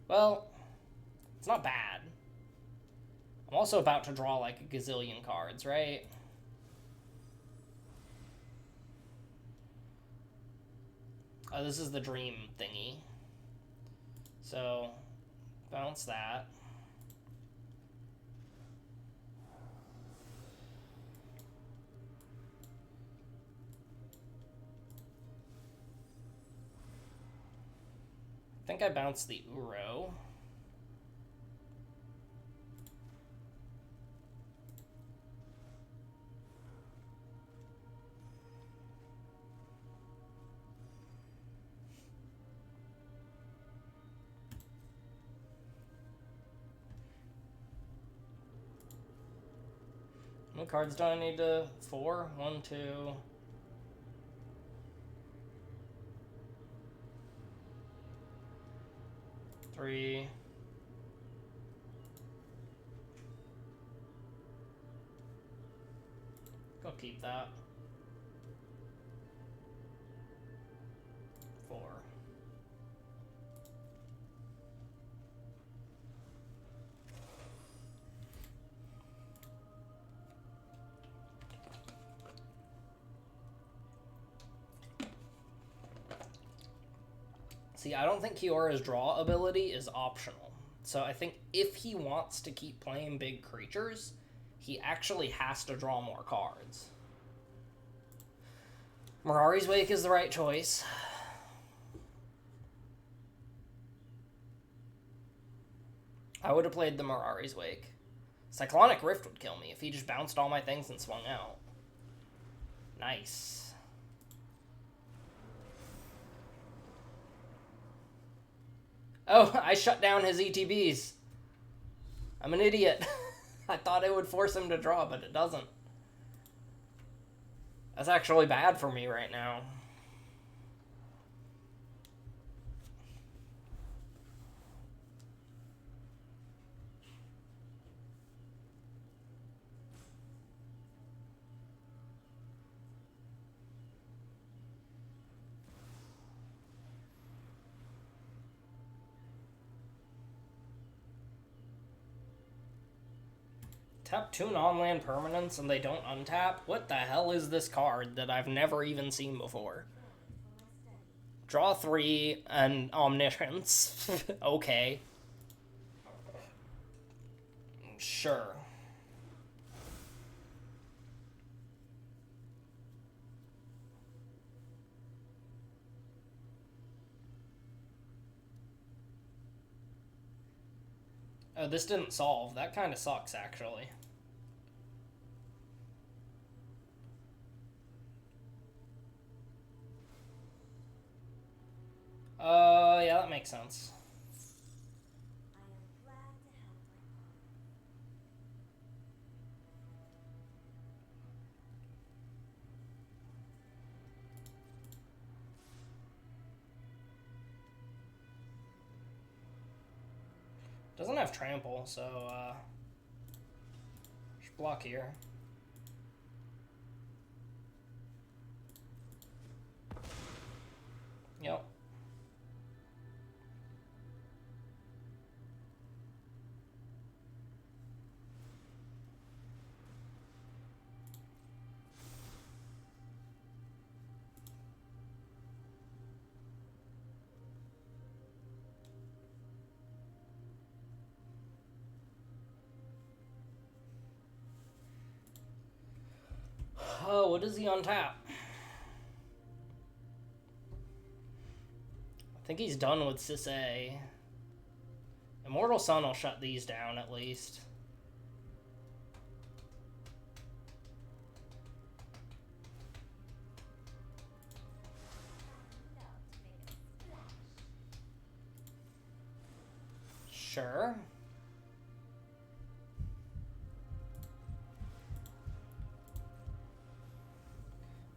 Well, it's not bad. I'm also about to draw like a gazillion cards, right? Oh, this is the dream thingy. So, bounce that. I think I bounced the Uro. How many cards do I need to... 4? 1, 2... 3... Go keep that. 4. See, I don't think Kiora's draw ability is optional. So I think if he wants to keep playing big creatures, he actually has to draw more cards. Mirari's Wake is the right choice. I would have played the Mirari's Wake. Cyclonic Rift would kill me if he just bounced all my things and swung out. Nice. Oh, I shut down his ETBs. I'm an idiot. I thought it would force him to draw, but it doesn't. That's actually bad for me right now. Tap 2 non-land permanents and they don't untap? What the hell is this card that I've never even seen before? Draw 3 and Omniscience. Okay. Sure. Oh, this didn't solve. That kind of sucks, actually. Yeah, that makes sense. Doesn't have trample, so, just block here. Yep. Oh, what does he untap? I think he's done with Sis A. Immortal Sun will shut these down at least. Sure.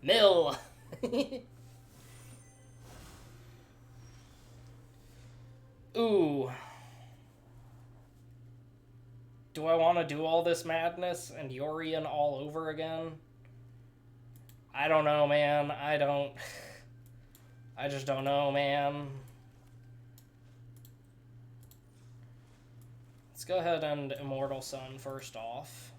Mill. Ooh. Do I want to do all this madness and Yorian all over again? I don't know, man. I just don't know, man. Let's go ahead and Immortal Sun first off.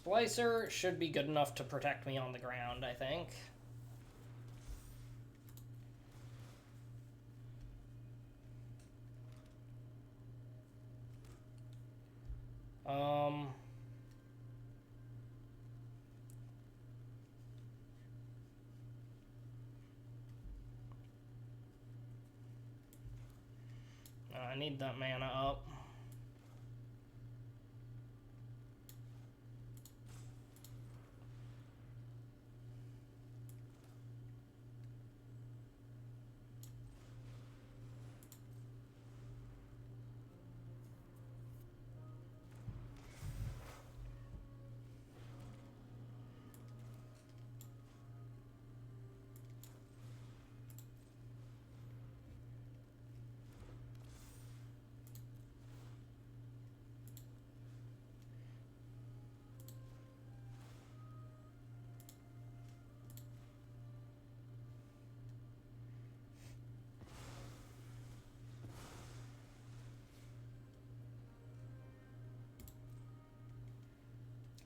Splicer should be good enough to protect me on the ground, I think. I need that mana up.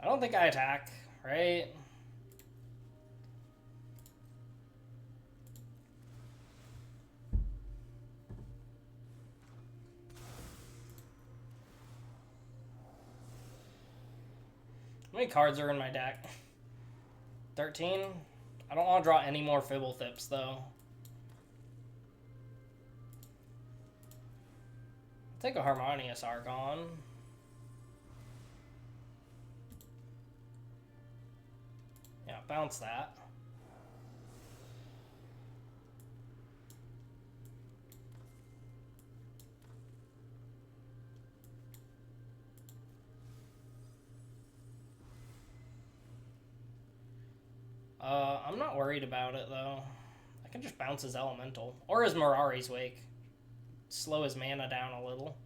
I don't think I attack, right? How many cards are in my deck? 13? I don't want to draw any more Fibblethrips, though. I'll take a Harmonious Archon. Yeah, bounce that. I'm not worried about it, though. I can just bounce his Elemental. Or his Mirari's Wake. Slow his mana down a little.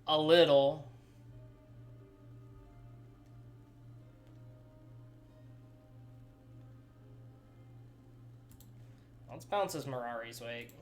A little. Let's bounce his Mirari's Wake.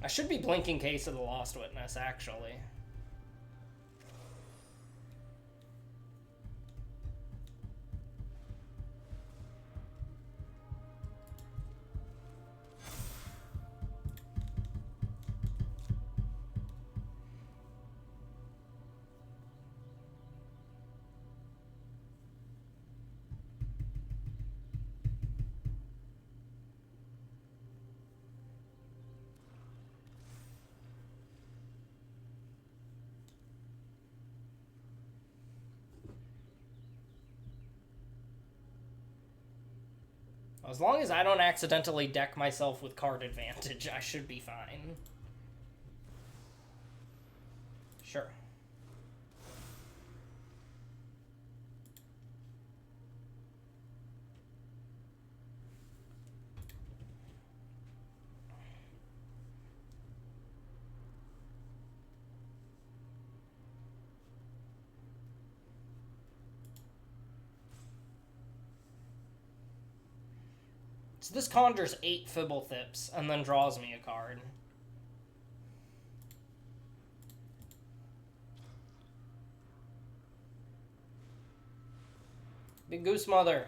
I should be blinking Case of the Lost Witness, actually. As long as I don't accidentally deck myself with card advantage, I should be fine. Sure. So this conjures 8 Fibblethrips and then draws me a card. Big Goose Mother.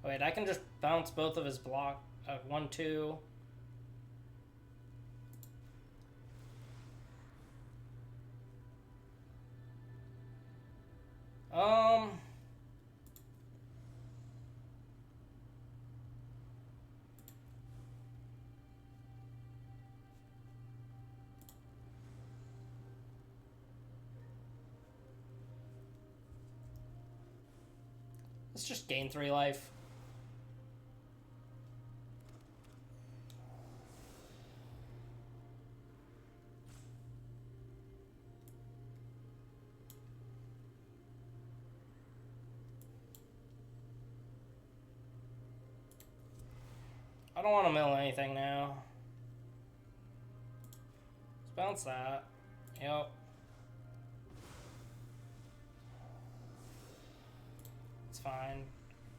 Wait, I can just bounce both of his block. 1, 2. Let's just gain 3 life. I don't want to mill anything now. Bounce that. Yep. It's fine.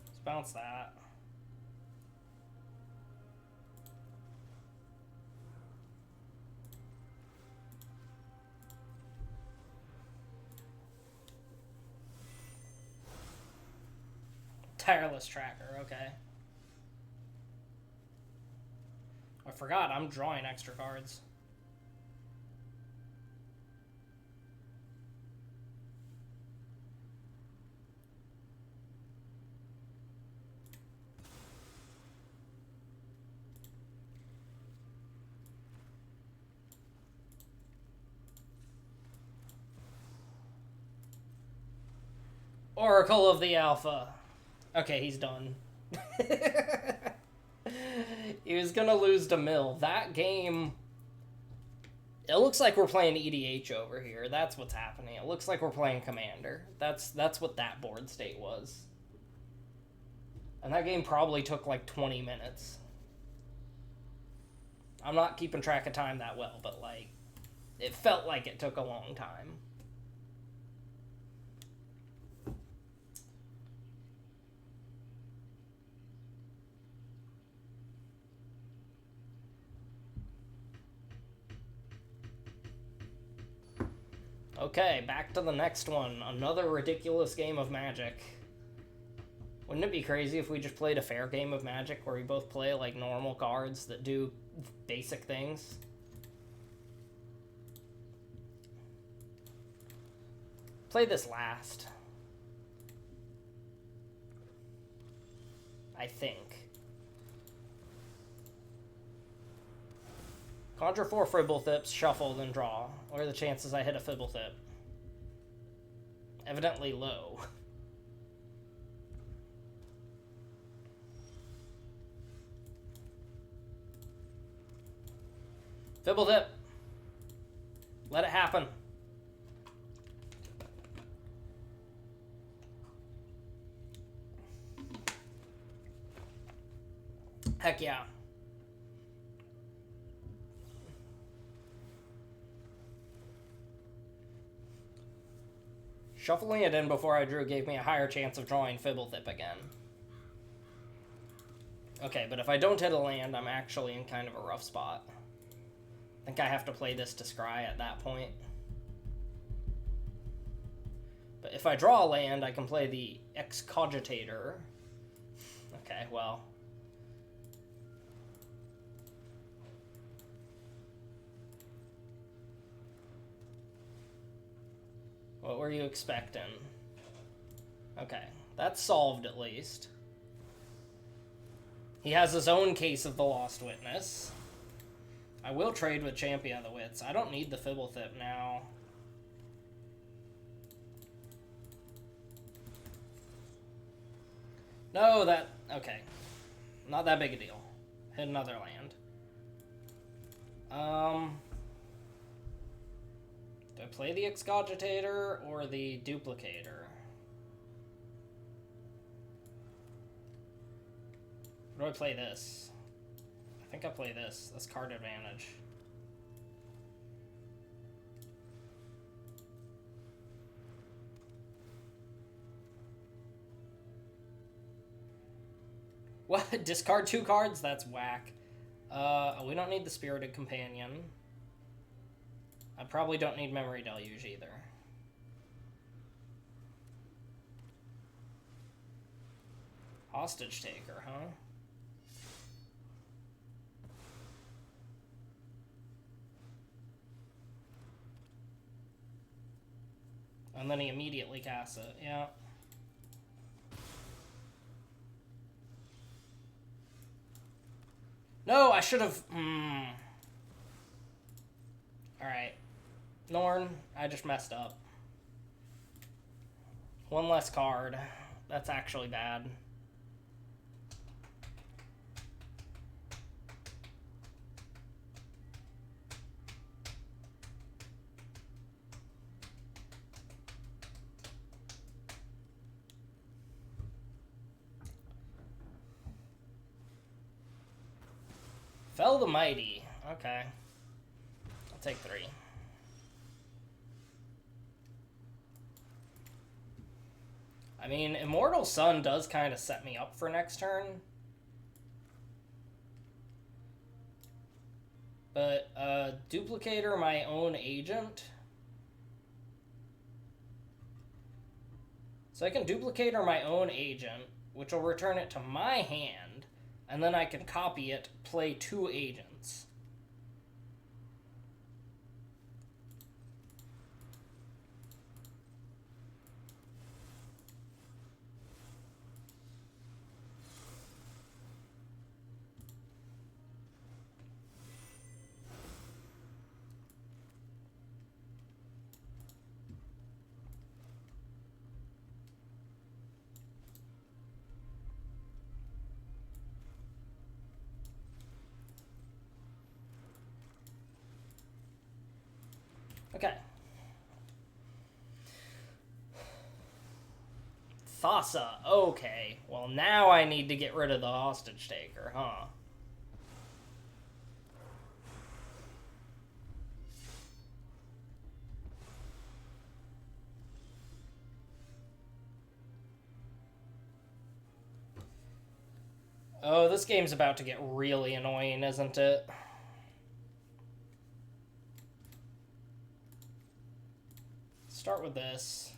Let's bounce that. Tireless tracker, okay. I forgot, I'm drawing extra cards. Oracle of the Alpha. Okay, he's done. He was gonna lose to Mill. That game... It looks like we're playing EDH over here. That's what's happening. It looks like we're playing Commander. That's what that board state was. And that game probably took like 20 minutes. I'm not keeping track of time that well, but like... It felt like it took a long time. Okay, back to the next one. Another ridiculous game of Magic. Wouldn't it be crazy if we just played a fair game of Magic where we both play like normal cards that do basic things? Play this last. I think. Conjure 4 Fribblethip, shuffle, then draw. What are the chances I hit a Fribblethip? Evidently low. Fribblethip. Let it happen. Heck yeah. Shuffling it in before I drew gave me a higher chance of drawing Fribblethip again. Okay, but if I don't hit a land, I'm actually in kind of a rough spot. I think I have to play this to scry at that point. But if I draw a land, I can play the Excogitator. Okay, well... What were you expecting? Okay, that's solved at least. He has his own case of the Lost Witness. I will trade with Champion of the Wits. I don't need the Fribblethip now. No, that... Okay. Not that big a deal. Hit another land. Do I play the Excogitator or the Duplicator? Or do I play this? I think I play this. That's card advantage. What? Discard 2 cards? That's whack. We don't need the Spirited Companion. I probably don't need Memory Deluge either. Hostage Taker, huh? And then he immediately casts it, yeah. No, I should have... Alright. Norn, I just messed up. One less card. That's actually bad. Fell the Mighty. Okay. I'll take 3. I mean, Immortal Sun does kind of set me up for next turn. But, Duplicator my own agent. So I can Duplicator my own agent, which will return it to my hand, and then I can copy it, play 2 agents. Okay. Thassa. Okay. Well, now I need to get rid of the hostage taker, huh? Oh, this game's about to get really annoying, isn't it? Start with this.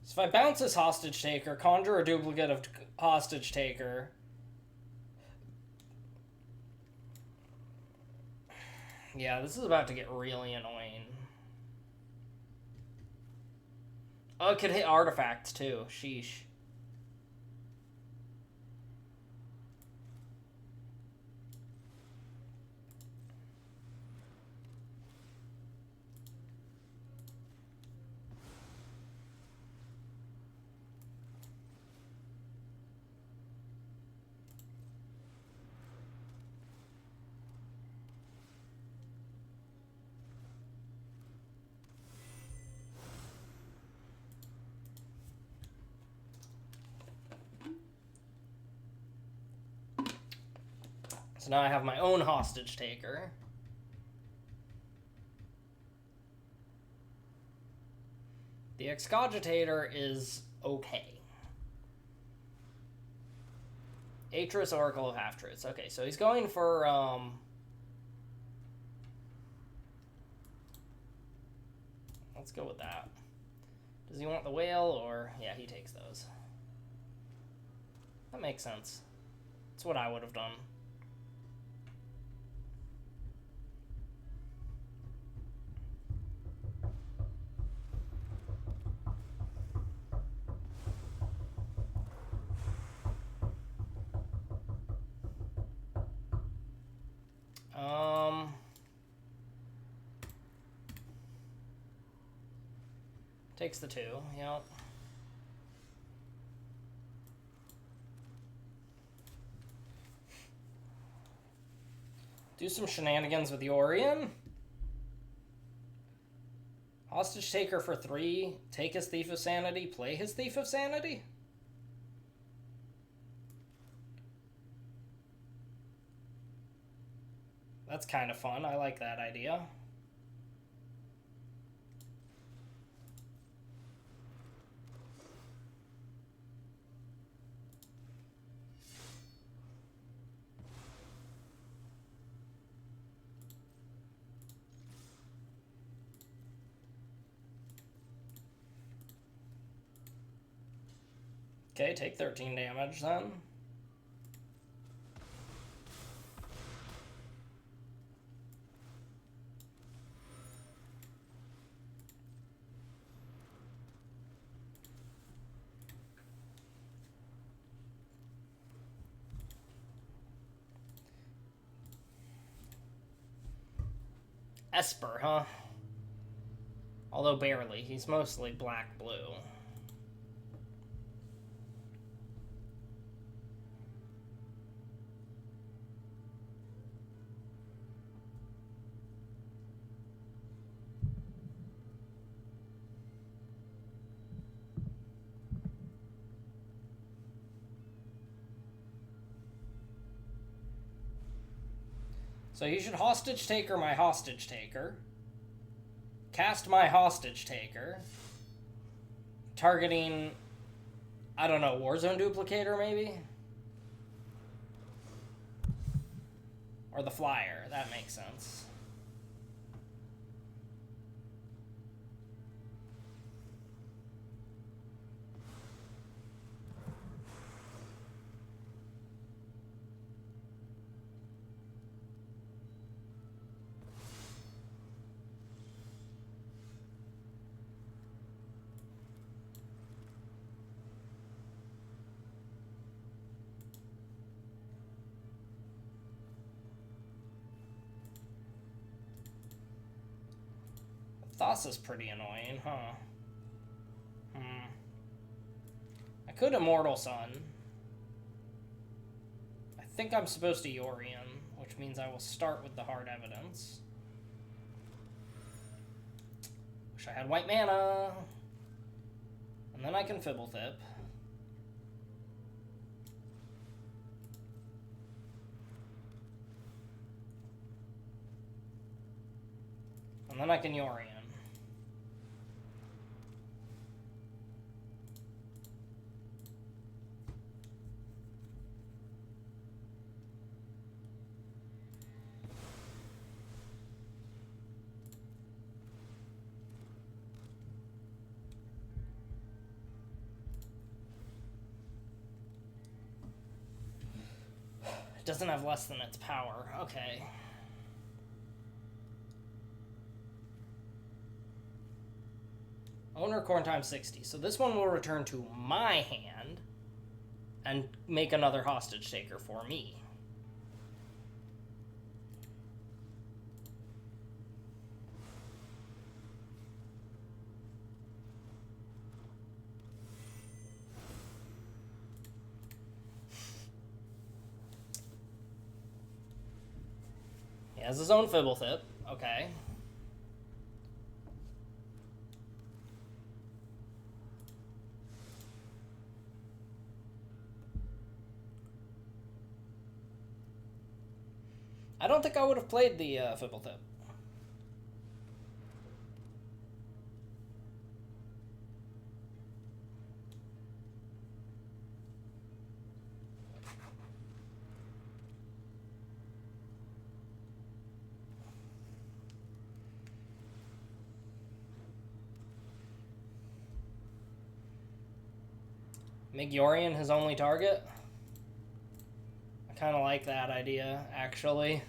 So if I bounce this hostage taker, conjure a duplicate of hostage taker. Yeah, this is about to get really annoying. Oh, it could hit artifacts too. Sheesh. So now I have my own hostage taker. The excogitator is okay. Atris, Oracle of Half-Truths. Okay, so he's going for, let's go with that. Does he want the whale, or... Yeah, he takes those. That makes sense. That's what I would have done. Takes the 2, yep. Do some shenanigans with the Orion. Hostage taker for 3, take his Thief of Sanity, play his Thief of Sanity? That's kind of fun, I like that idea. Okay, take 13 damage then. Esper, huh? Although barely. He's mostly black-blue. So he should hostage taker my hostage taker. Cast my hostage taker. Targeting, I don't know, Warzone Duplicator maybe? Or the Flyer, that makes sense. Thos is pretty annoying, huh? I could Immortal Sun. I think I'm supposed to Yorion, which means I will start with the Hard Evidence. Wish I had white mana. And then I can Fibblethip. And then I can Yorion. It doesn't have less than its power. Okay. Owner Corn times 60. So this one will return to my hand and make another hostage taker for me. He has his own Fibblethip. Okay. I don't think I would have played the Fibblethip. Make Yorion his only target? I kind of like that idea, actually.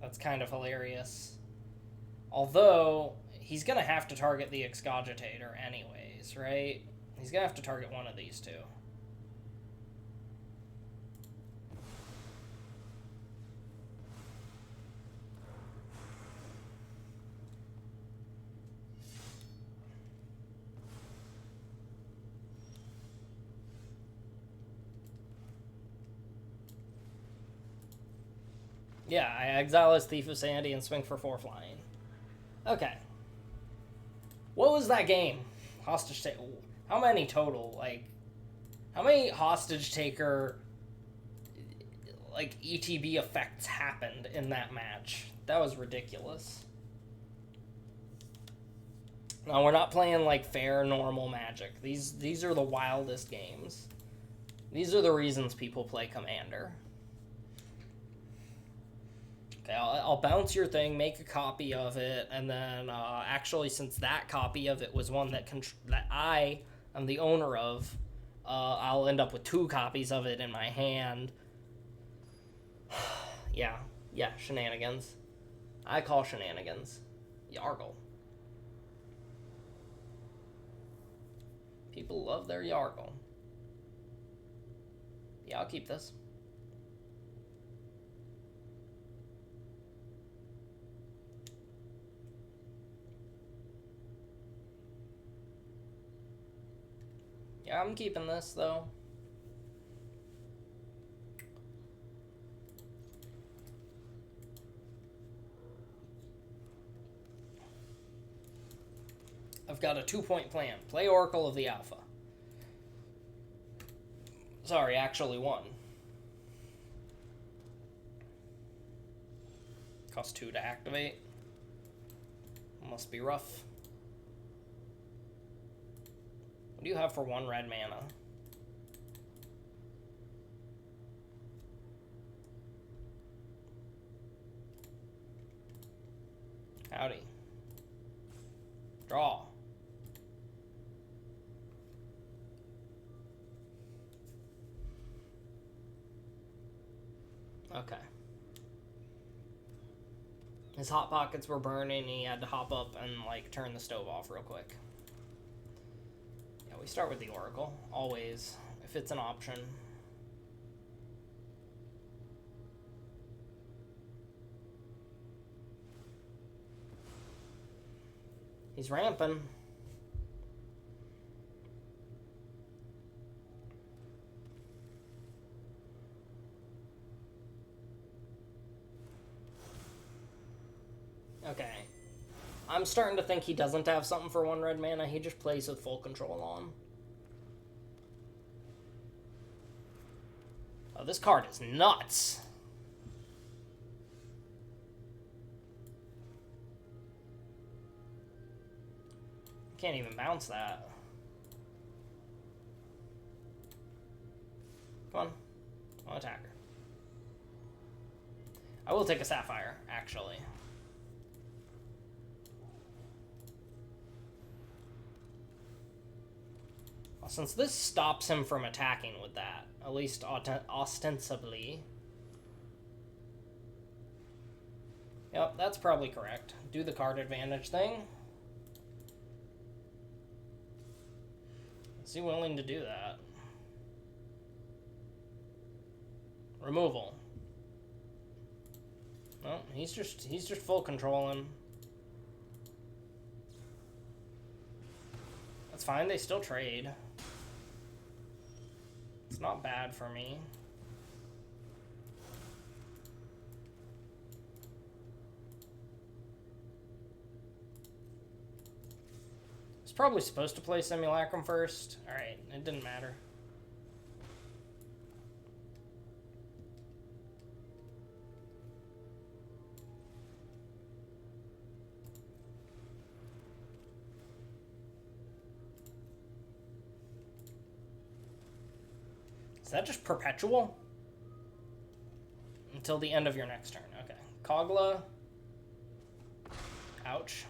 That's kind of hilarious. Although, he's going to have to target the Excogitator anyways, right? He's going to have to target one of these two. Yeah, I exile his Thief of Sanity and swing for 4 flying. Okay. What was that game? Hostage taker. How many total? Like, how many hostage taker, like, ETB effects happened in that match? That was ridiculous. No, we're not playing, like, fair, normal Magic. These are the wildest games. These are the reasons people play Commander. Okay, I'll bounce your thing, make a copy of it, and then actually, since that copy of it was one that I am the owner of, I'll end up with 2 copies of it in my hand. yeah, shenanigans. I call shenanigans. Yargle. People love their Yargle. Yeah, I'll keep this. Yeah, I'm keeping this, though. I've got a 2-point plan. Play Oracle of the Alpha. Sorry, actually 1. Cost 2 to activate. Must be rough. What do you have for 1 red mana? Howdy. Draw. Okay. His hot pockets were burning and he had to hop up and, like, turn the stove off real quick. Yeah, we start with the Oracle. Always. If it's an option. He's ramping. Okay. I'm starting to think he doesn't have something for 1 red mana. He just plays with full control on. Oh, this card is nuts. Can't even bounce that. Come on. I'll attack her. I will take a Sapphire, actually. Well, since this stops him from attacking with that, at least ostensibly. Yep, that's probably correct. Do the card advantage thing. Is he willing to do that? Removal. No, he's just full controlling. That's fine, they still trade. It's not bad for me. Probably supposed to play Simulacrum first. Alright, it didn't matter. Is that just perpetual? Until the end of your next turn. Okay. Kogla. Ouch.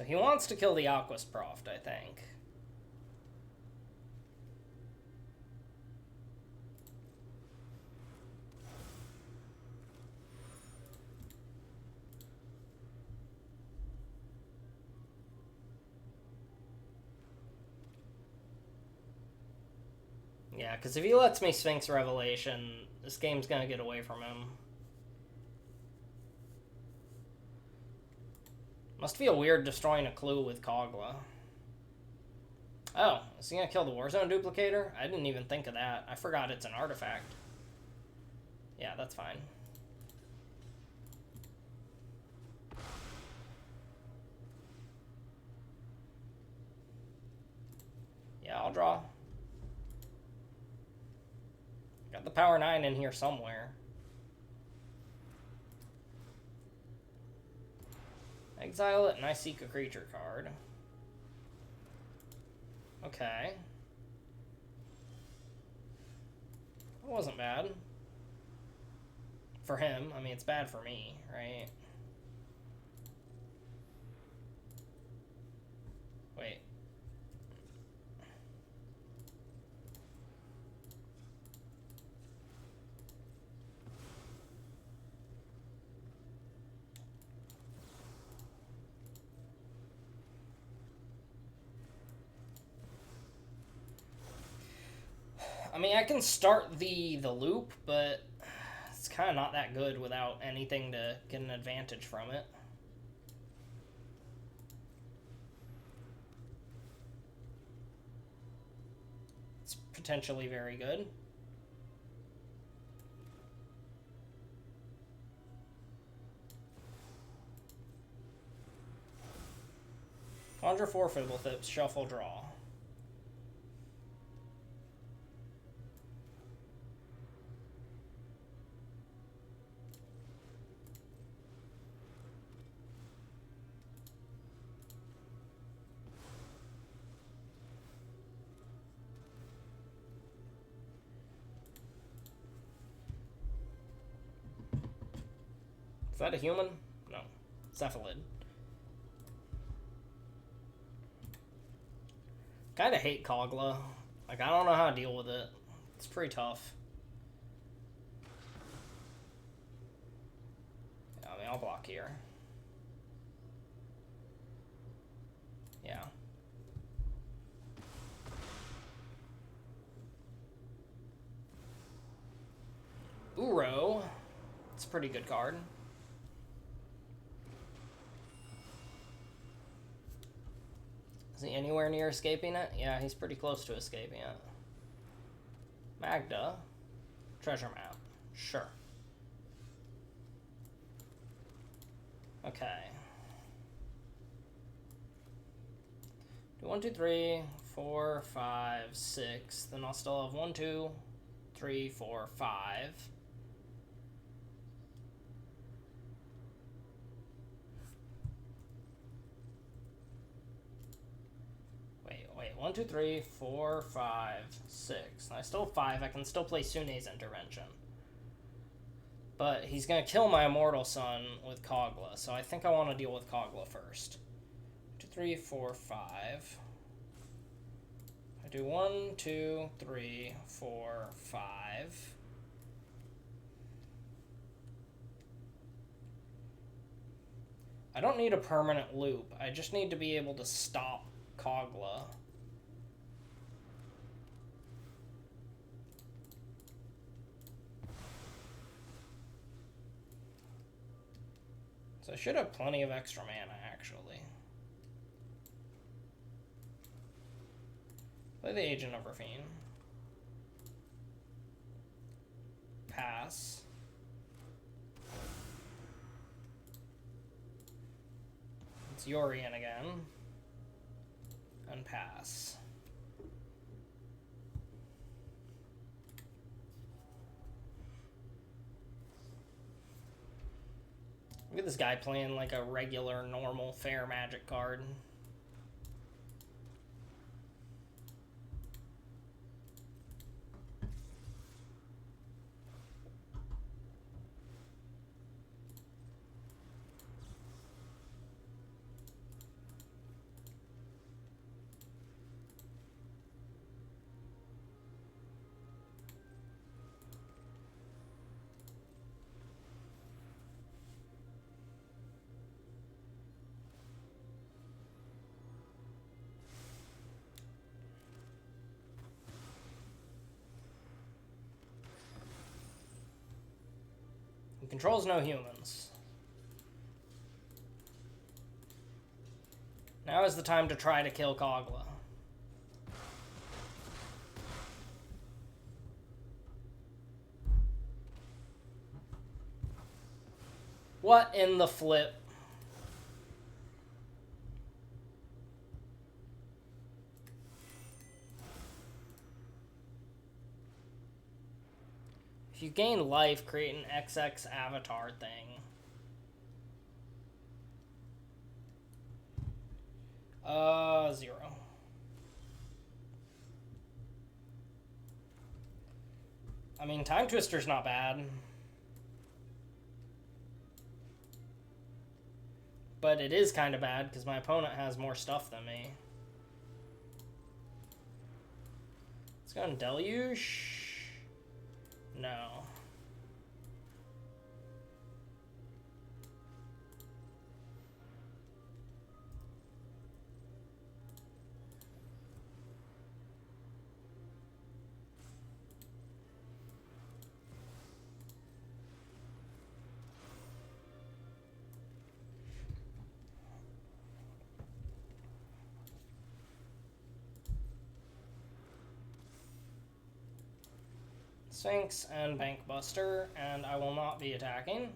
So he wants to kill the Aquas Proft, I think. Yeah, because if he lets me Sphinx Revelation, this game's gonna get away from him. Must feel weird destroying a clue with Kogla. Oh, is he gonna kill the Warzone Duplicator? I didn't even think of that. I forgot it's an artifact. Yeah, that's fine. Yeah, I'll draw. Got the Power 9 in here somewhere. Exile it and I seek a creature card. Okay. That wasn't bad. For him. I mean, it's bad for me, right? Wait. mean, I can start the loop, but it's kind of not that good without anything to get an advantage from it. It's potentially very good. Conjure 4 Fibblethips, shuffle, draw. Is that a human? No. Cephalid. Kinda hate Kogla. Like, I don't know how to deal with it. It's pretty tough. I mean, I'll block here. Yeah. Uro. It's a pretty good card. Is he anywhere near escaping it? Yeah, he's pretty close to escaping it. Magda. Treasure map. Sure. Okay. Do 1, 2, 3, 4, 5, 6. Then I'll still have 1, 2, 3, 4, 5. Wait, 1, 2, 3, 4, 5, 6. I still have 5. I can still play Sune's Intervention. But he's going to kill my Immortal Son with Kogla, so I think I want to deal with Kogla first. 2, 3, 4, 5. I do 1, 2, 3, 4, 5. I don't need a permanent loop. I just need to be able to stop Kogla. So I should have plenty of extra mana, actually. Play the Agent of Rafine. Pass. It's Yorian again. And pass. Look at this guy playing like a regular, normal, fair Magic card. He controls no humans. Now is the time to try to kill Kogla. What in the flip? If you gain life, create an XX avatar thing. 0. I mean, Time Twister's not bad. But it is kind of bad because my opponent has more stuff than me. Let's go on Deluge. No. Sphinx and Bank Buster, and I will not be attacking.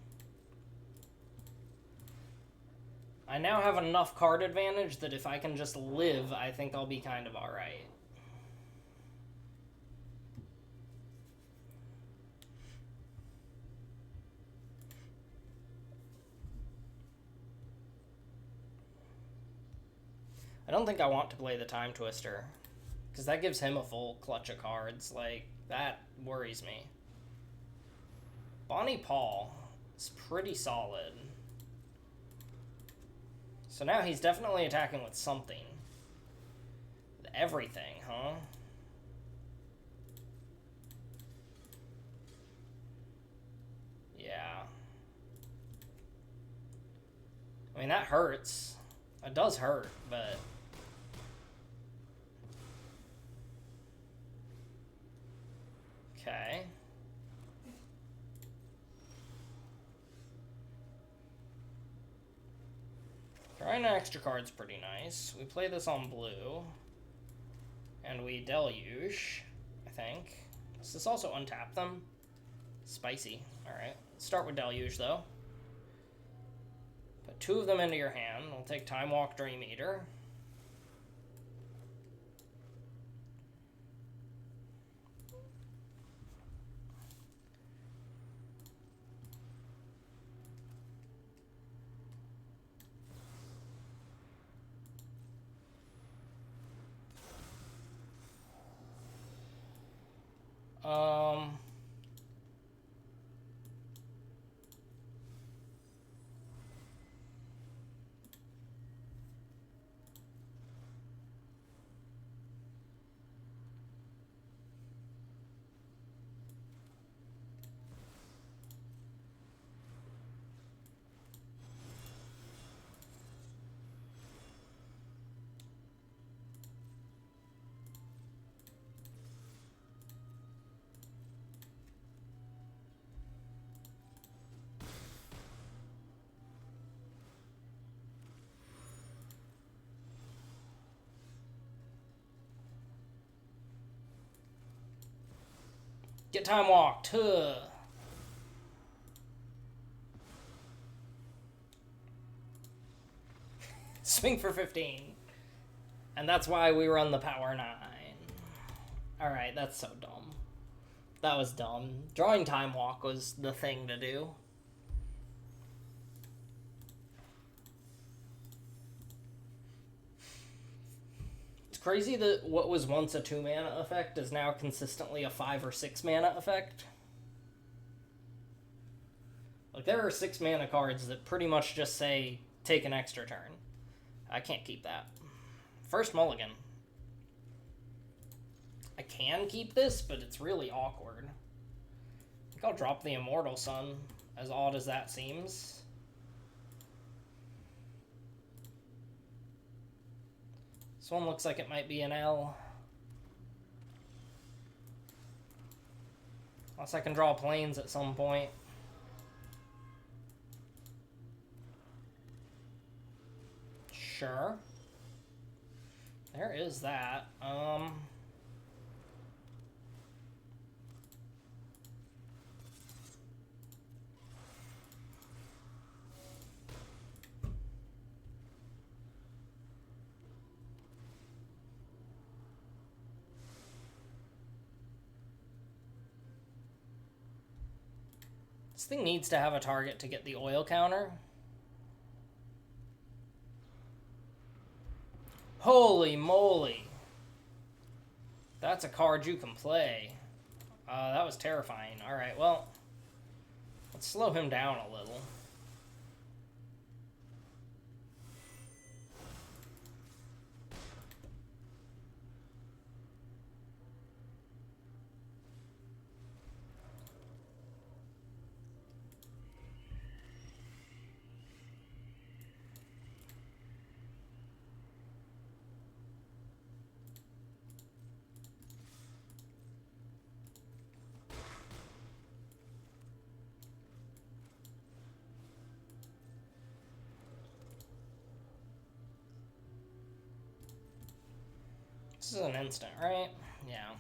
I now have enough card advantage that if I can just live, I think I'll be kind of alright. I don't think I want to play the Time Twister, because that gives him a full clutch of cards. Like, that worries me. Bonnie Paul is pretty solid. So now he's definitely attacking with something. With everything, huh? Yeah. I mean, that hurts. It does hurt, but... Okay. Drawing an extra card's pretty nice. We play this on blue. And we deluge, I think. Does this also untap them? Spicy. Alright. Let's start with deluge, though. Put 2 of them into your hand. We'll take Time Walk, Dream Eater. Get Time Walked. Huh. Swing for 15. And that's why we run the Power 9. Alright, that's so dumb. That was dumb. Drawing Time Walk was the thing to do. It's crazy that what was once a 2-mana effect is now consistently a 5 or 6 mana effect. Like, there are 6 mana cards that pretty much just say, take an extra turn. I can't keep that. First mulligan. I can keep this, but it's really awkward. I think I'll drop the Immortal Sun, as odd as that seems. This one looks like it might be an L. Unless I can draw planes at some point. Sure. There is that. This thing needs to have a target to get the oil counter. Holy moly. That's a card you can play. That was terrifying. Alright, well, let's slow him down a little. This is an instant, right? Yeah.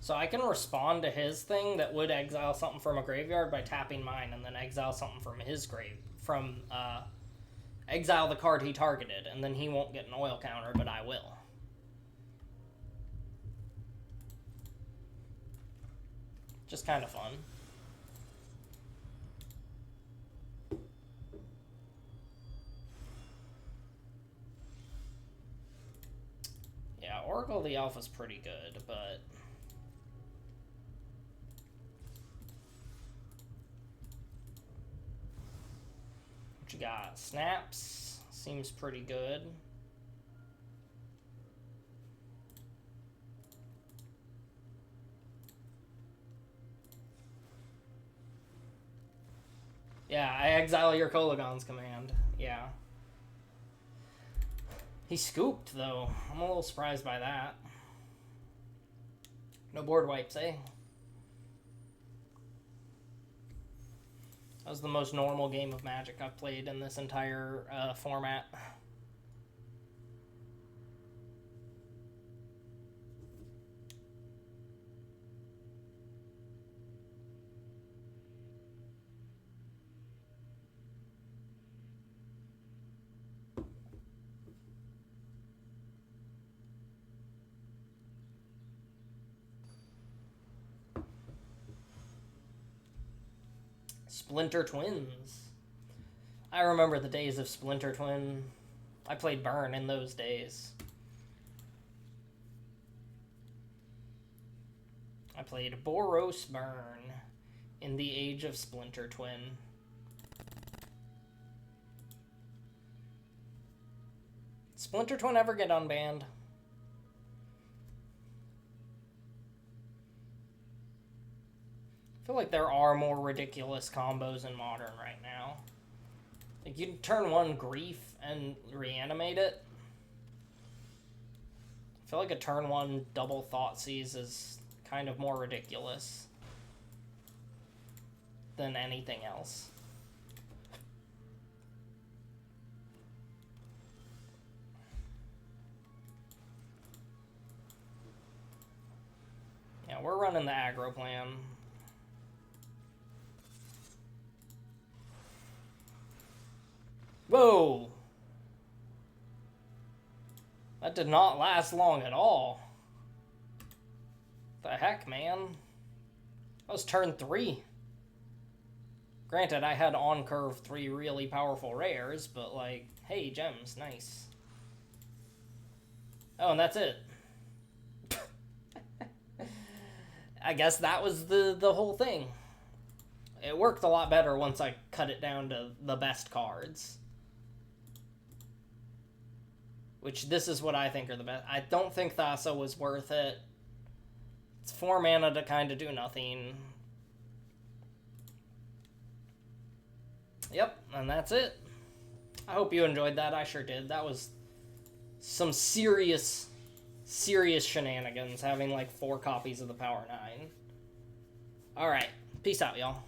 So I can respond to his thing that would exile something from a graveyard by tapping mine and then exile something from his exile the card he targeted, and then he won't get an oil counter, but I will. Just kind of fun. Yeah, Oracle of the Alpha's pretty good, but... What you got? Snaps. Seems pretty good. Yeah, I exile your Kolagon's command. Yeah. He scooped, though. I'm a little surprised by that. No board wipes, eh? That was the most normal game of Magic I've played in this entire format. Splinter Twins. I remember the days of Splinter Twin. I played Burn in those days. I played Boros Burn in the age of Splinter Twin. Splinter Twin ever get unbanned? I feel like there are more ridiculous combos in Modern right now. Like, you turn one Grief and reanimate it. I feel like a turn one double Thoughtseize is kind of more ridiculous than anything else. Yeah, we're running the aggro plan. Whoa! That did not last long at all. The heck, man? That was turn 3. Granted, I had on curve 3 really powerful rares, but like, hey, gems, nice. Oh, and that's it. I guess that was the whole thing. It worked a lot better once I cut it down to the best cards. Which, this is what I think are the best. I don't think Thassa was worth it. It's 4 mana to kind of do nothing. Yep, and that's it. I hope you enjoyed that. I sure did. That was some serious shenanigans, having like 4 copies of the Power 9. Alright, peace out, y'all.